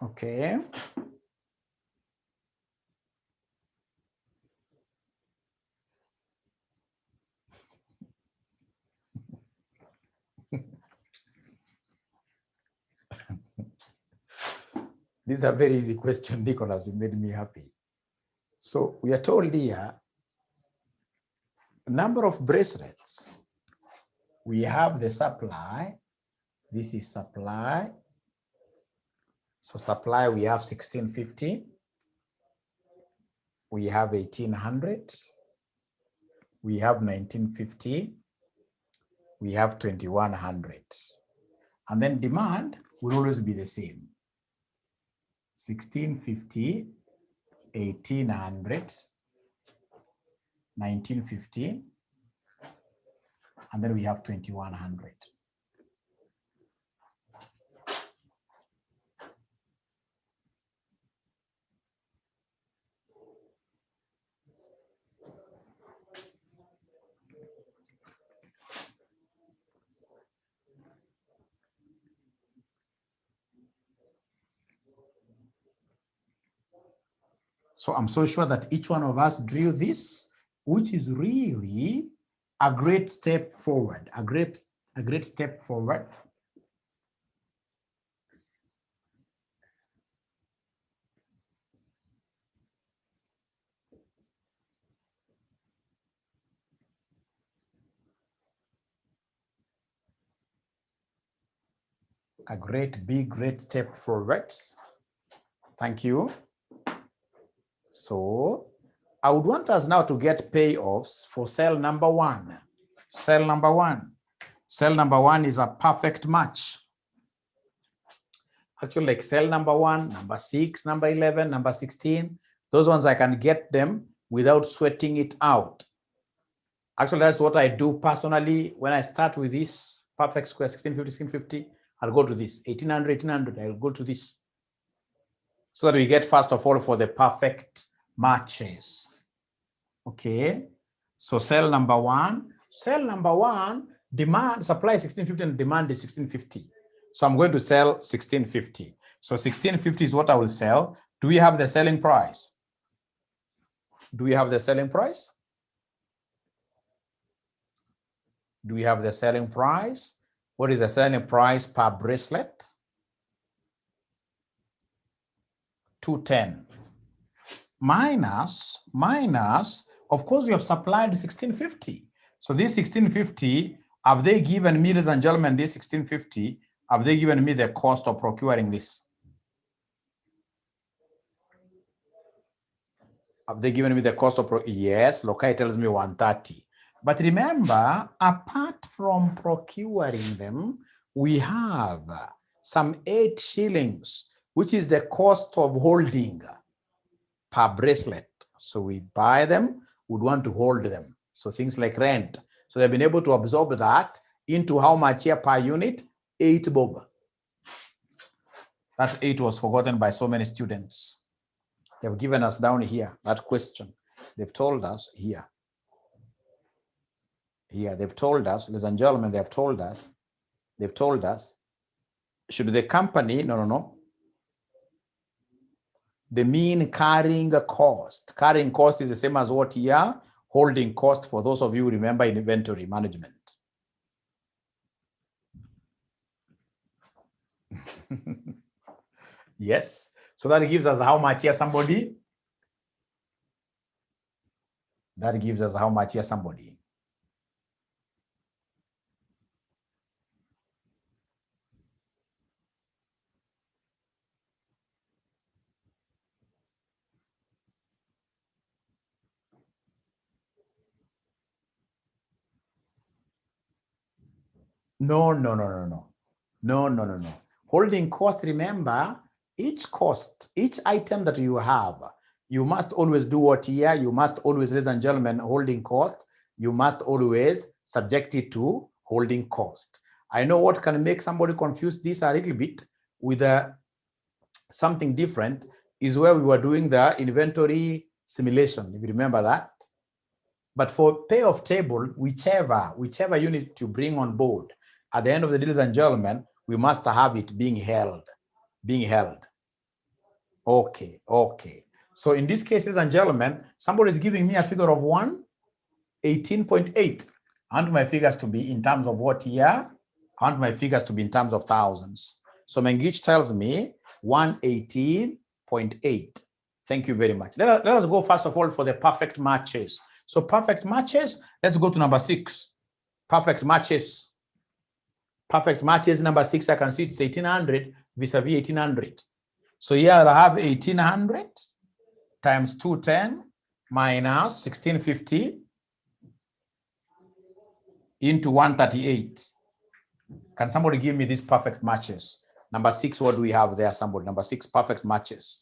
Okay. This is a very easy question, Nicholas. You made me happy. So we are told here, number of bracelets. We have the supply. This is supply. So supply, we have 1650. We have 1800. We have 1950. We have 2100. And then demand will always be the same. 1650, 1800, 1950, and then we have 2100. So I'm so sure that each one of us drew this, which is really a great step forward, a great step forward. A great step forward. Thank you. So I would want us now to get payoffs for cell number 1. Cell number 1. Cell number 1 is a perfect match. Actually, like cell number 1, number 6, number 11, number 16, Those ones I can get them without sweating it out. Actually, that's what I do personally. When I start with this perfect square, 1650, I'll go to this, 1800, I'll go to this. So that we get, first of all, for the perfect matches. Okay, so cell number one, demand, supply 1650 and demand is 1650. So I'm going to sell 1650. So 1650 is what I will sell. Do we have the selling price? Do we have the selling price? Do we have the selling price? What is the selling price per bracelet? 210. Minus, of course, we have supplied 1650. So this 1650, have they given me, ladies and gentlemen, this 1650, have they given me the cost of procuring this? Have they given me the cost of, yes, Lokai tells me 130. But remember, apart from procuring them, we have some 8 shillings, which is the cost of holding per bracelet. So we buy them, would want to hold them. So things like rent. So they've been able to absorb that into how much here per unit? 8 bob. That 8 was forgotten by so many students. They've given us down here that question. They've told us here. Here, they've told us, ladies and gentlemen, they've told us, should the company, no. The mean carrying cost. Carrying cost is the same as what here? Holding cost, for those of you who remember in inventory management. Yes. So that gives us how much here, somebody? That gives us how much here, somebody? No. Holding cost, remember, each cost, each item that you have, you must always do what here? You must always, ladies and gentlemen, holding cost, you must always subject it to holding cost. I know what can make somebody confuse this a little bit with something different is where we were doing the inventory simulation, if you remember that. But for payoff table, whichever unit you bring on board, at the end of the day, ladies and gentlemen, we must have it being held. Okay. So in this case, ladies and gentlemen, somebody is giving me a figure of 118.8. I want my figures to be in terms of what year? I want my figures to be in terms of thousands. So Mengich tells me 118.8. Thank you very much. Let us go first of all for the perfect matches. So perfect matches, let's go to number 6. Perfect matches. Perfect matches number 6, I can see it's 1800 vis-a-vis 1800. So here I have 1800 times 210 minus 1650 into 138. Can somebody give me these perfect matches? Number 6, what do we have there, somebody? Number 6, perfect matches.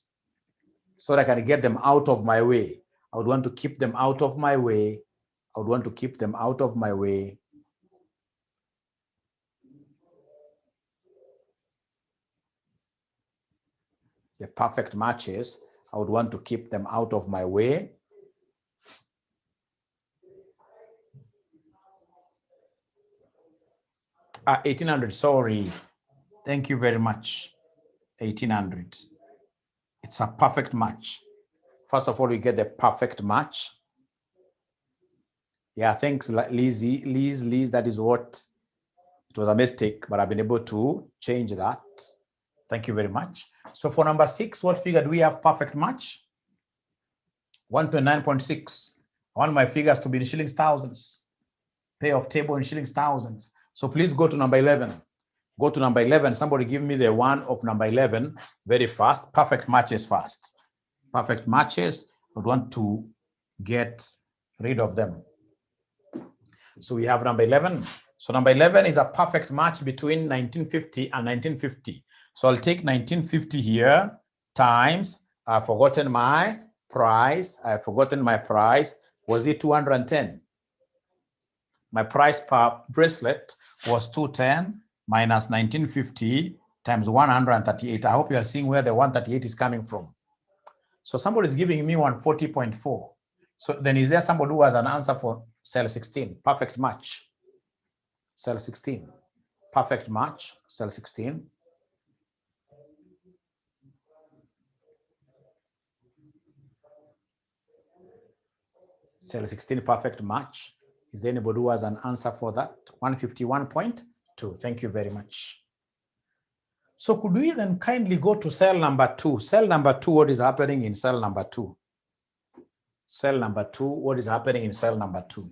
So that I can get them out of my way. I would want to keep them out of my way. The perfect matches, I would want to keep them out of my way. Ah, 1800, sorry. Thank you very much. 1800. It's a perfect match. First of all, we get the perfect match. Yeah, thanks, Liz, that is what, it was a mistake, but I've been able to change that. Thank you very much. So for number 6, what figure do we have perfect match? 129.6. I want my figures to be in shillings thousands. Payoff table in shillings thousands. So please go to number 11. Go to number 11. Somebody give me the one of number 11 very fast. Perfect matches first. Perfect matches. I would want to get rid of them. So we have number 11. So number 11 is a perfect match between 1950 and 1950. So I'll take 1950 here times, I've forgotten my price, I've forgotten my price, was it 210? My price per bracelet was 210 minus 1950 times 138. I hope you are seeing where the 138 is coming from. So somebody is giving me 140.4. So then is there somebody who has an answer for cell 16? Perfect match. Cell 16. Perfect match. Cell 16. Cell 16, perfect match. Is there anybody who has an answer for that? 151.2. Thank you very much. So could we then kindly go to cell number 2? Cell number 2, what is happening in cell number 2? Cell number 2, what is happening in cell number 2?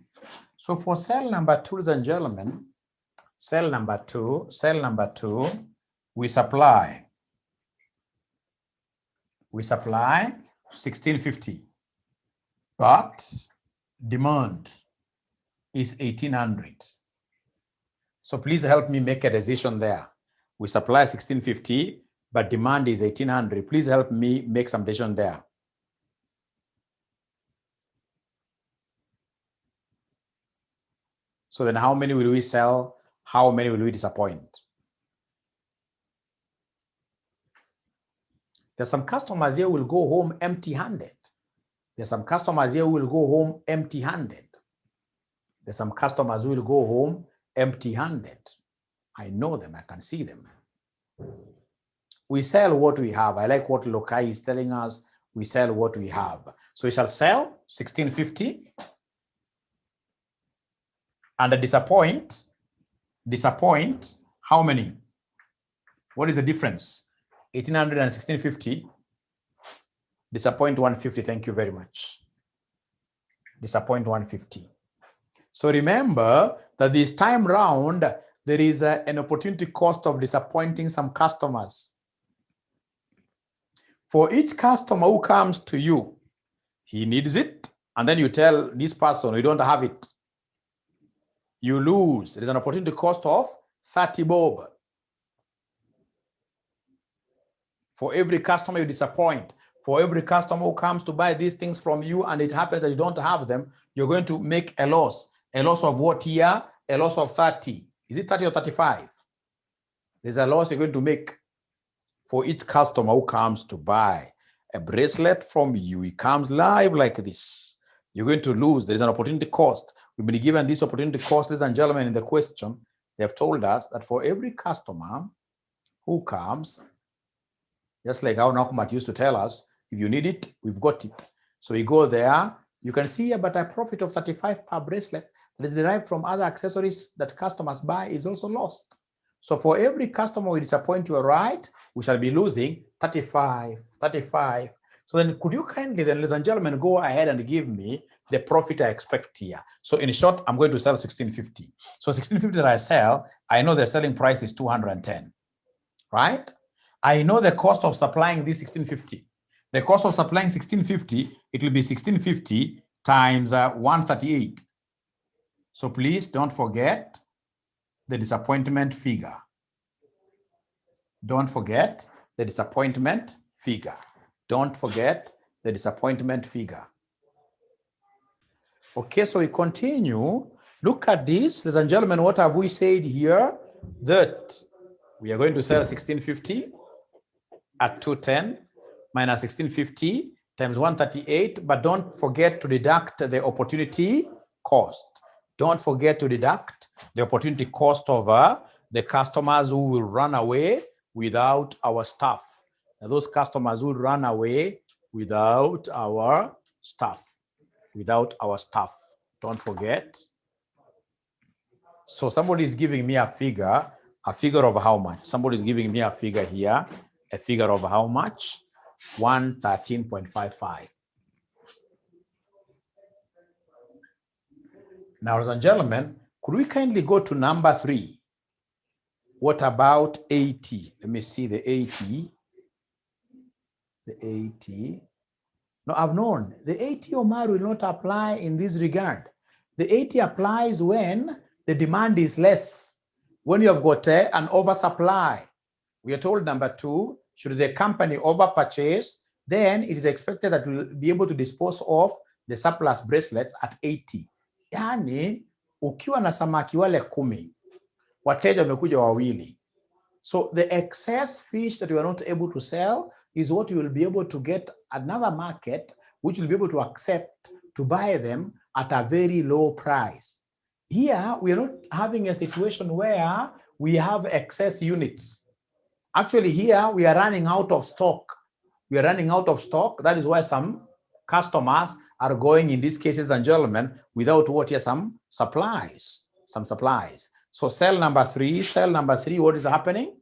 So for cell number 2, ladies and gentlemen, cell number 2, we supply 1650, but demand is 1800. So please help me make a decision there. We supply 1650, but demand is 1800. Please help me make some decision there. So then how many will we sell? How many will we disappoint? There's some customers here who will go home empty-handed. There's some customers here who will go home empty-handed. There's some customers who will go home empty-handed. I know them, I can see them. We sell what we have. I like what Lokai is telling us. We sell what we have. So we shall sell 1650 and disappoint how many? What is the difference? 1800 and 1650. Disappoint 150. Thank you very much. Disappoint 150. So remember that this time round, there is an opportunity cost of disappointing some customers. For each customer who comes to you, he needs it, and then you tell this person, you don't have it. You lose. There is an opportunity cost of 30 bob. For every customer you disappoint, for every customer who comes to buy these things from you and it happens that you don't have them, you're going to make a loss. A loss of what here? A loss of 30. Is it 30 or 35? There's a loss you're going to make for each customer who comes to buy a bracelet from you. It comes live like this. You're going to lose. There's an opportunity cost. We've been given this opportunity cost, ladies and gentlemen, in the question. They have told us that for every customer who comes, just like how Nakumat used to tell us, if you need it, we've got it. So we go there. You can see here, but a profit of 35 per bracelet that is derived from other accessories that customers buy is also lost. So for every customer we disappoint, you are right, we shall be losing 35. So then could you kindly then, ladies and gentlemen, go ahead and give me the profit I expect here. So in short, I'm going to sell 1650. So 1650 that I sell, I know the selling price is 210, right? I know the cost of supplying this 1650. The cost of supplying 1650, it will be 1650 times 138. So please don't forget the disappointment figure. Don't forget the disappointment figure. Don't forget the disappointment figure. Okay, so we continue. Look at this, ladies and gentlemen. What have we said here? That we are going to sell 1650 at 210 minus 1650 times 138, but don't forget to deduct the opportunity cost. Don't forget to deduct the opportunity cost of the customers who will run away without our staff. Now, those customers who run away without our staff. Don't forget. So somebody is giving me a figure of how much? Somebody is giving me a figure here, a figure of how much? 113.55. Now, ladies and gentlemen, could we kindly go to number 3? What about 80? Let me see the 80. The 80. No, I've known. The 80, Omar, will not apply in this regard. The 80 applies when the demand is less. When you have got an oversupply. We are told number 2, should the company overpurchase, then it is expected that we'll be able to dispose of the surplus bracelets at 80. Yani, ukiwa na samaki wale 10, wateja wamekuja wawili. So the excess fish that we are not able to sell is what you will be able to get another market, which will be able to accept to buy them at a very low price. Here, we are not having a situation where we have excess units. Actually, here we are running out of stock. We are running out of stock. That is why some customers are going, in these cases and gentlemen, without what here, some supplies. So cell number three, what is happening?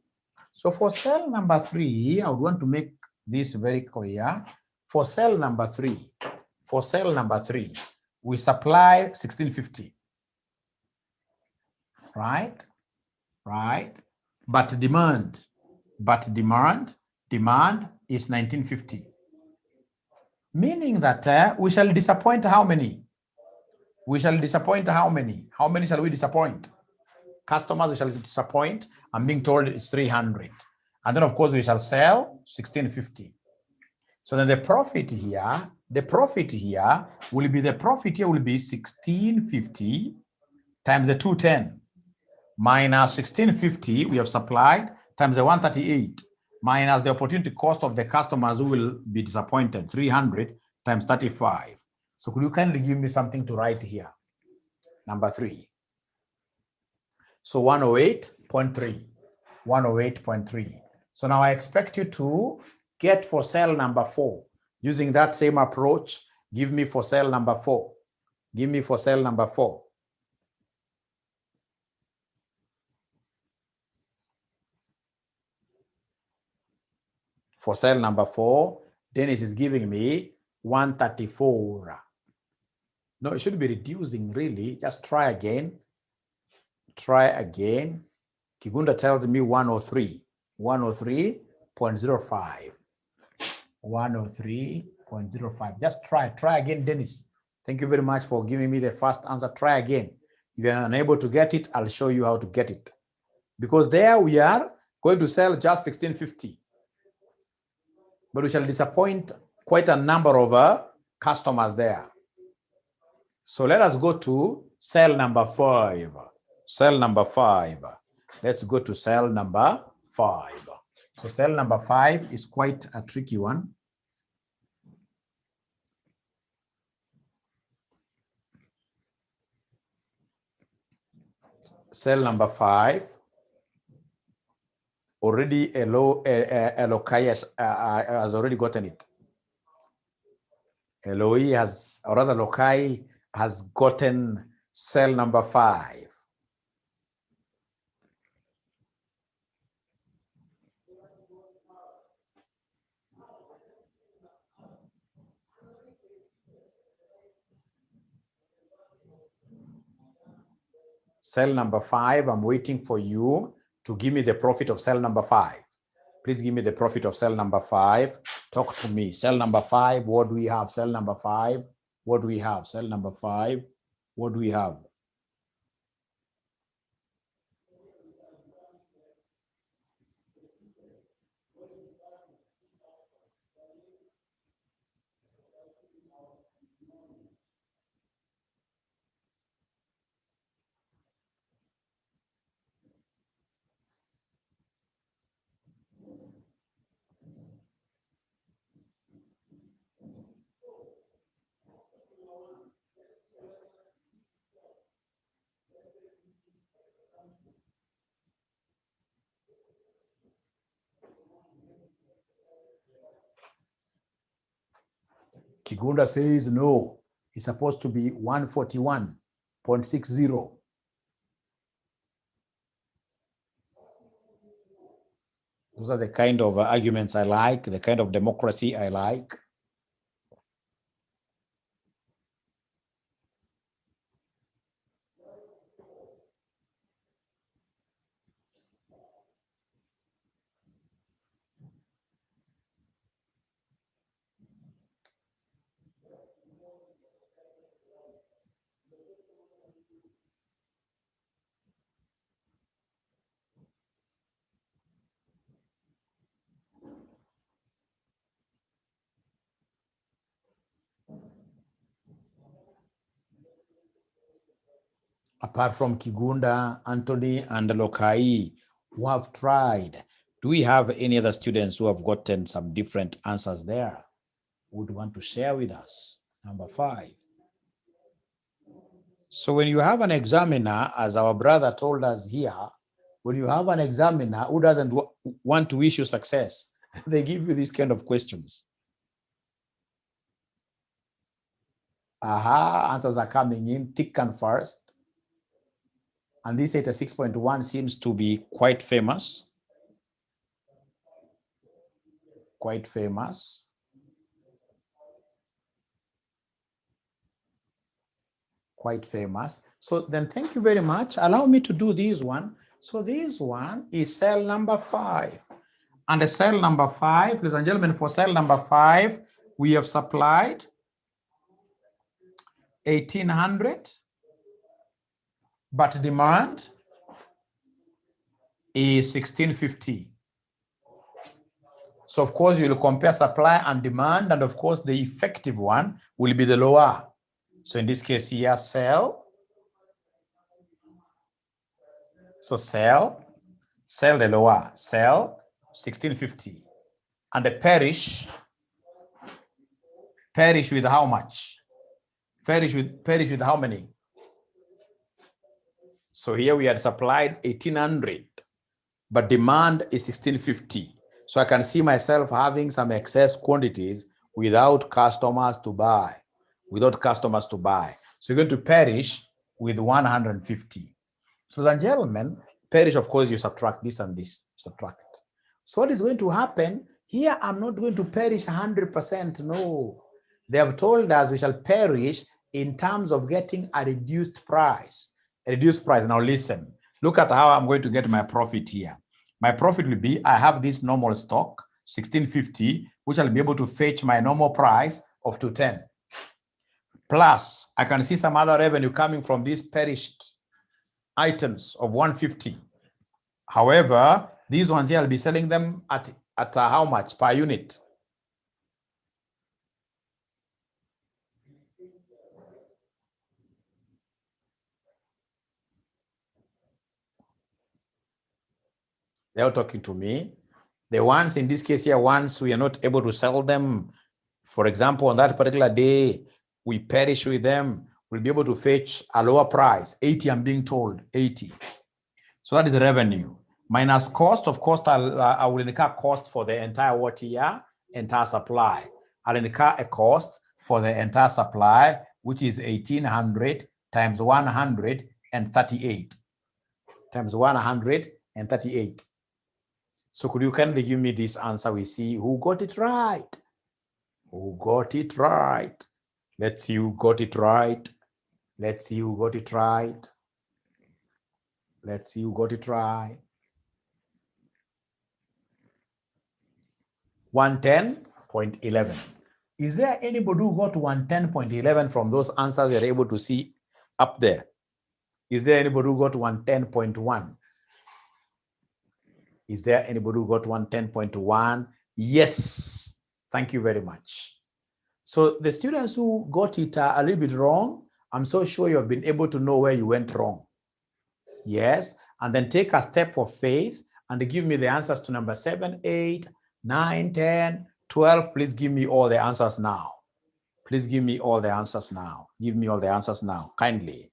So for cell number 3, I would want to make this very clear. For cell number 3, we supply 1650. Right? But demand is 1950. Meaning that we shall disappoint how many? How many shall we disappoint? Customers we shall disappoint. I'm being told it's 300. And then of course we shall sell 1650. So then the profit here will be 1650 times the 210 minus 1650 we have supplied times the 138 minus the opportunity cost of the customers who will be disappointed, 300 times 35. So could you kindly give me something to write here? Number 3. So 108.3. So now I expect you to get for cell number 4. Using that same approach, give me for cell number 4. For cell number 4, Dennis is giving me 134. No, it should be reducing really. Just try again. Kigunda tells me 103. 103.05. 103.05. Just try again, Dennis. Thank you very much for giving me the first answer. Try again. If you are unable to get it, I'll show you how to get it. Because there we are going to sell just 1650. But we shall disappoint quite a number of customers there. So let us go to cell number 5. Let's go to cell number 5. So cell number 5 is quite a tricky one. Cell number 5, already Elokai has already gotten it. Eloi has, or rather Lokai has gotten cell number 5. Cell number 5, I'm waiting for you to give me the profit of cell number 5. Please give me the profit of cell number 5. Talk to me. Cell number 5, what do we have? Cell number 5, what do we have? Cell number 5, what do we have? Kigunda says no, it's supposed to be 141.60. Those are the kind of arguments I like, the kind of democracy I like. Apart from Kigunda, Anthony, and Lokai, who have tried, do we have any other students who have gotten some different answers there? Would want to share with us? Number 5. So when you have an examiner, as our brother told us here, when you have an examiner who doesn't want to wish you success, they give you these kind of questions. Answers are coming in thick and fast. And this 86.1 seems to be quite famous. Quite famous. Quite famous. So then thank you very much. Allow me to do this one. So this one is cell number 5. And the cell number 5, ladies and gentlemen, for cell number 5, we have supplied 1,800, but demand is 1,650. So of course, you'll compare supply and demand, and of course, the effective one will be the lower. So in this case here, sell. So sell the lower, sell 1,650. And the perish with how much? Perish with how many? So here we had supplied 1,800, but demand is 1,650. So I can see myself having some excess quantities without customers to buy. So you're going to perish with 150. So ladies and gentlemen, perish, of course, you subtract this and this, subtract. So what is going to happen? Here, I'm not going to perish 100%, no. They have told us we shall perish in terms of getting a reduced price. A reduced price. Now listen, look at how I'm going to get my profit here. My profit will be, I have this normal stock, 1,650, which I'll be able to fetch my normal price of 210. Plus, I can see some other revenue coming from these perished items of 150. However, these ones here, I'll be selling them at how much per unit? They're talking to me. The ones in this case here, once we are not able to sell them, for example, on that particular day, we perish with them, we'll be able to fetch a lower price, 80, I'm being told, 80. So that is revenue. Minus cost, of course, I will incur cost for the entire what year? Entire supply. I'll incur a cost for the entire supply, which is 1,800 times 138. Times 138. So could you kindly give me this answer? We see who got it right. Who got it right? Let's see who got it right. Let's see who got it right. Let's see who got it right. 110.11. Is there anybody who got 110.11 from those answers you're able to see up there? Is there anybody who got 110.1? Is there anybody who got 110.1? Yes. Thank you very much. So the students who got it a little bit wrong, I'm so sure you have been able to know where you went wrong. Yes. And then take a step of faith and give me the answers to number 7, 8, 9, 10, 12. Please give me all the answers now. Please give me all the answers now. Give me all the answers now, kindly.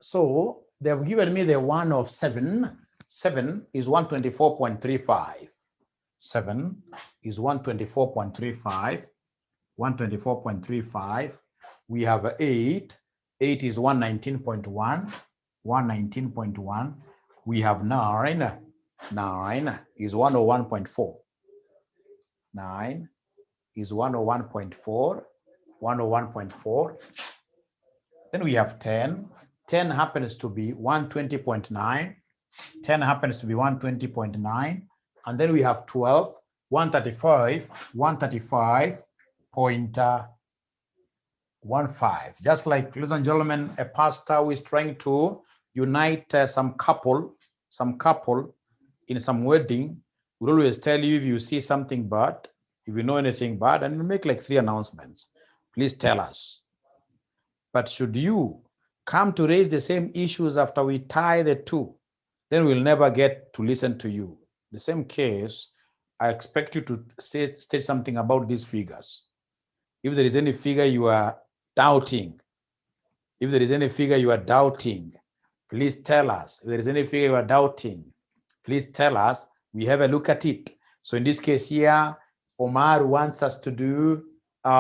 So they've given me the one of 7. 7 is 124.35. 7 is 124.35. 124.35. We have 8. 8 is 119.1. 119.1. We have 9. 9 is 101.4. 9 is 101.4. 101.4. Then we have 10. 10 happens to be 120.9. 10 happens to be 120.9. And then we have 12, 135, 135.15. Just like, ladies and gentlemen, a pastor who is trying to unite some couple in some wedding will always tell you if you see something bad, if you know anything bad, and you make like 3 announcements. Please tell us. But should you come to raise the same issues after we tie the two, then we'll never get to listen to you. The same case, I expect you to state something about these figures. If there is any figure you are doubting, please tell us. If there is any figure you are doubting, please tell us. We have a look at it. So in this case here, Omar wants us to do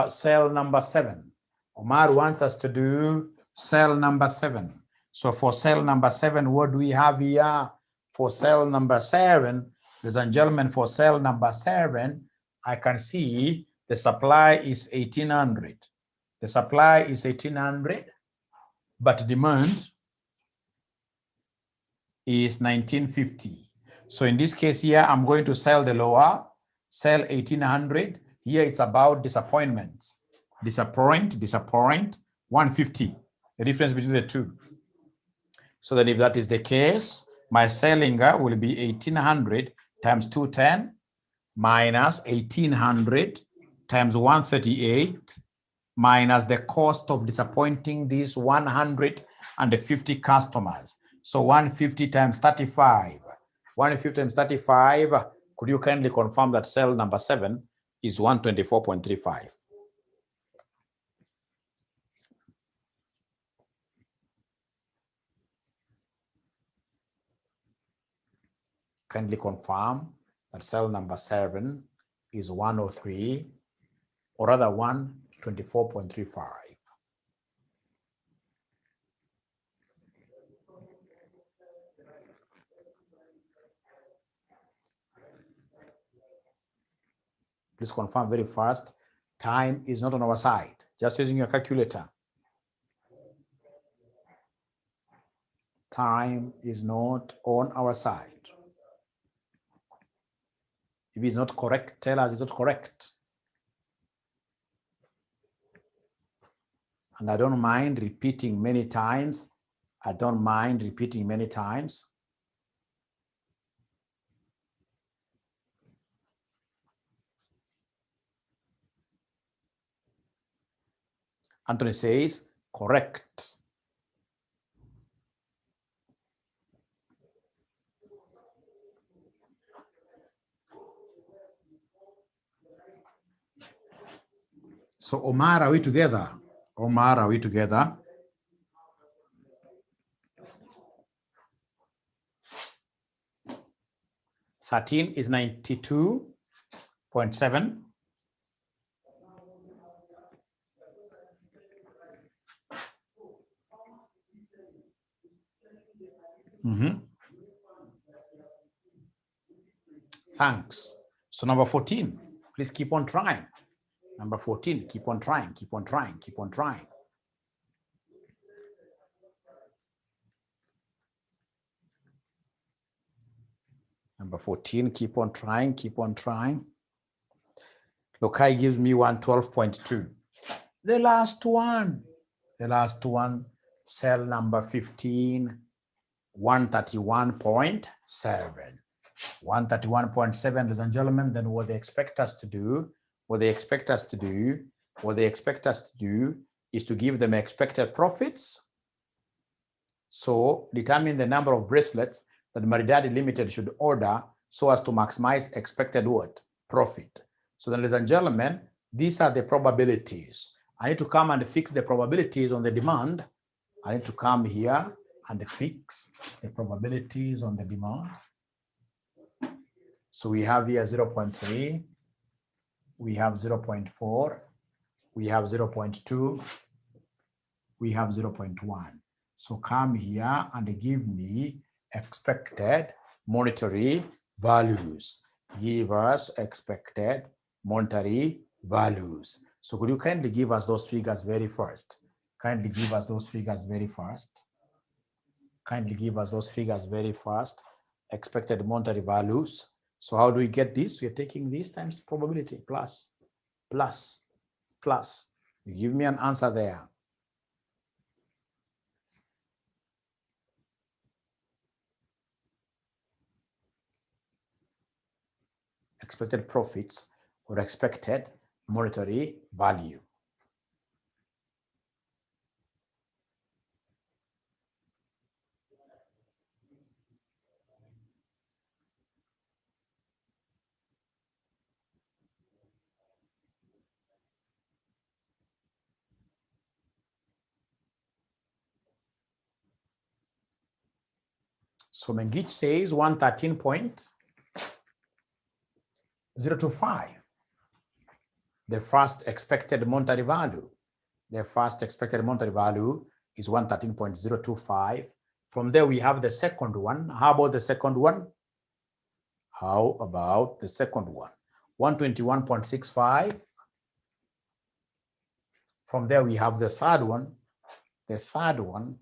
cell number 7. Omar wants us to do cell number 7. So for cell number 7, what do we have here? For cell number 7, ladies and gentlemen, for cell number 7, I can see the supply is 1800. The supply is 1800, but demand is 1950. So in this case here, I'm going to sell the lower, sell 1800. Here it's about disappointments. Disappoint, 150, the difference between the two. So then if that is the case, my selling will be 1800 times 210 minus 1800 times 138 minus the cost of disappointing these 150 customers. So 150 times 35. 150 times 35, could you kindly confirm that cell number 7 is 124.35? Kindly confirm that cell number 7 is 103, or rather 124.35. Please confirm very fast. Time is not on our side. Just using your calculator. Time is not on our side. If it's not correct, tell us it's not correct. And I don't mind repeating many times. I don't mind repeating many times. Anthony says, correct. So Omar, are we together? Omar, are we together? $13 is 92.7. Thanks. So number 14, please keep on trying. Number 14, keep on trying, keep on trying, keep on trying. Number 14, keep on trying, keep on trying. Lokai gives me 112.2. The last one, cell number 15, 131.7. 131.7, ladies and gentlemen, then what they expect us to do, is to give them expected profits. So determine the number of bracelets that Maridadi Limited should order so as to maximize expected what? Profit. So then, ladies and gentlemen, these are the probabilities. I need to come and fix the probabilities on the demand. I need to come here and fix the probabilities on the demand. So we have here 0.3, we have 0.4, we have 0.2, we have 0.1. So come here and give me expected monetary values. Give us expected monetary values. So could you kindly give us those figures very first? Kindly give us those figures very first. Kindly give us those figures very first. Expected monetary values. So how do we get this? We are taking this times probability plus. You give me an answer there. Expected profits or expected monetary value. So Mengich says 113.025. The first expected monetary value. The first expected monetary value is 113.025. From there, we have the second one. How about the second one? How about the second one? 121.65. From there, we have the third one. The third one.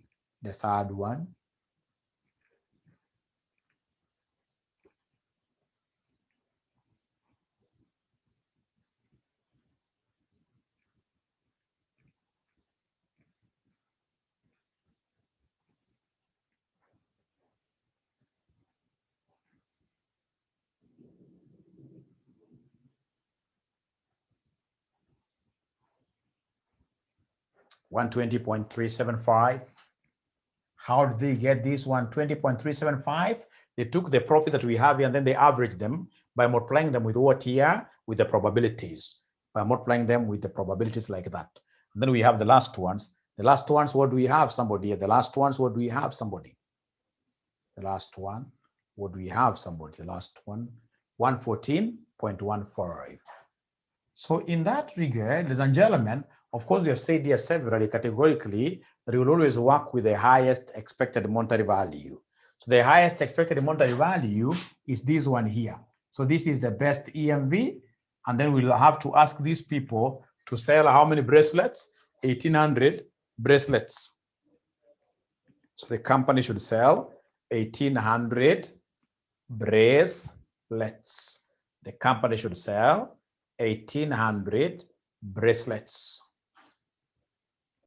120.375. How did they get this 120.375? They took the profit that we have here and then they averaged them by multiplying them with what here? With the probabilities. By multiplying them with the probabilities like that. And then we have the last ones. The last ones, what do we have? Somebody here. The last ones, what do we have? Somebody. The last one, what do we have? Somebody. The last one, 114.15. So in that regard, ladies and gentlemen, of course, we have said here severally categorically that we will always work with the highest expected monetary value. So the highest expected monetary value is this one here. So this is the best EMV. And then we'll have to ask these people to sell how many bracelets? 1,800 bracelets. So the company should sell 1,800 bracelets. The company should sell 1,800 bracelets.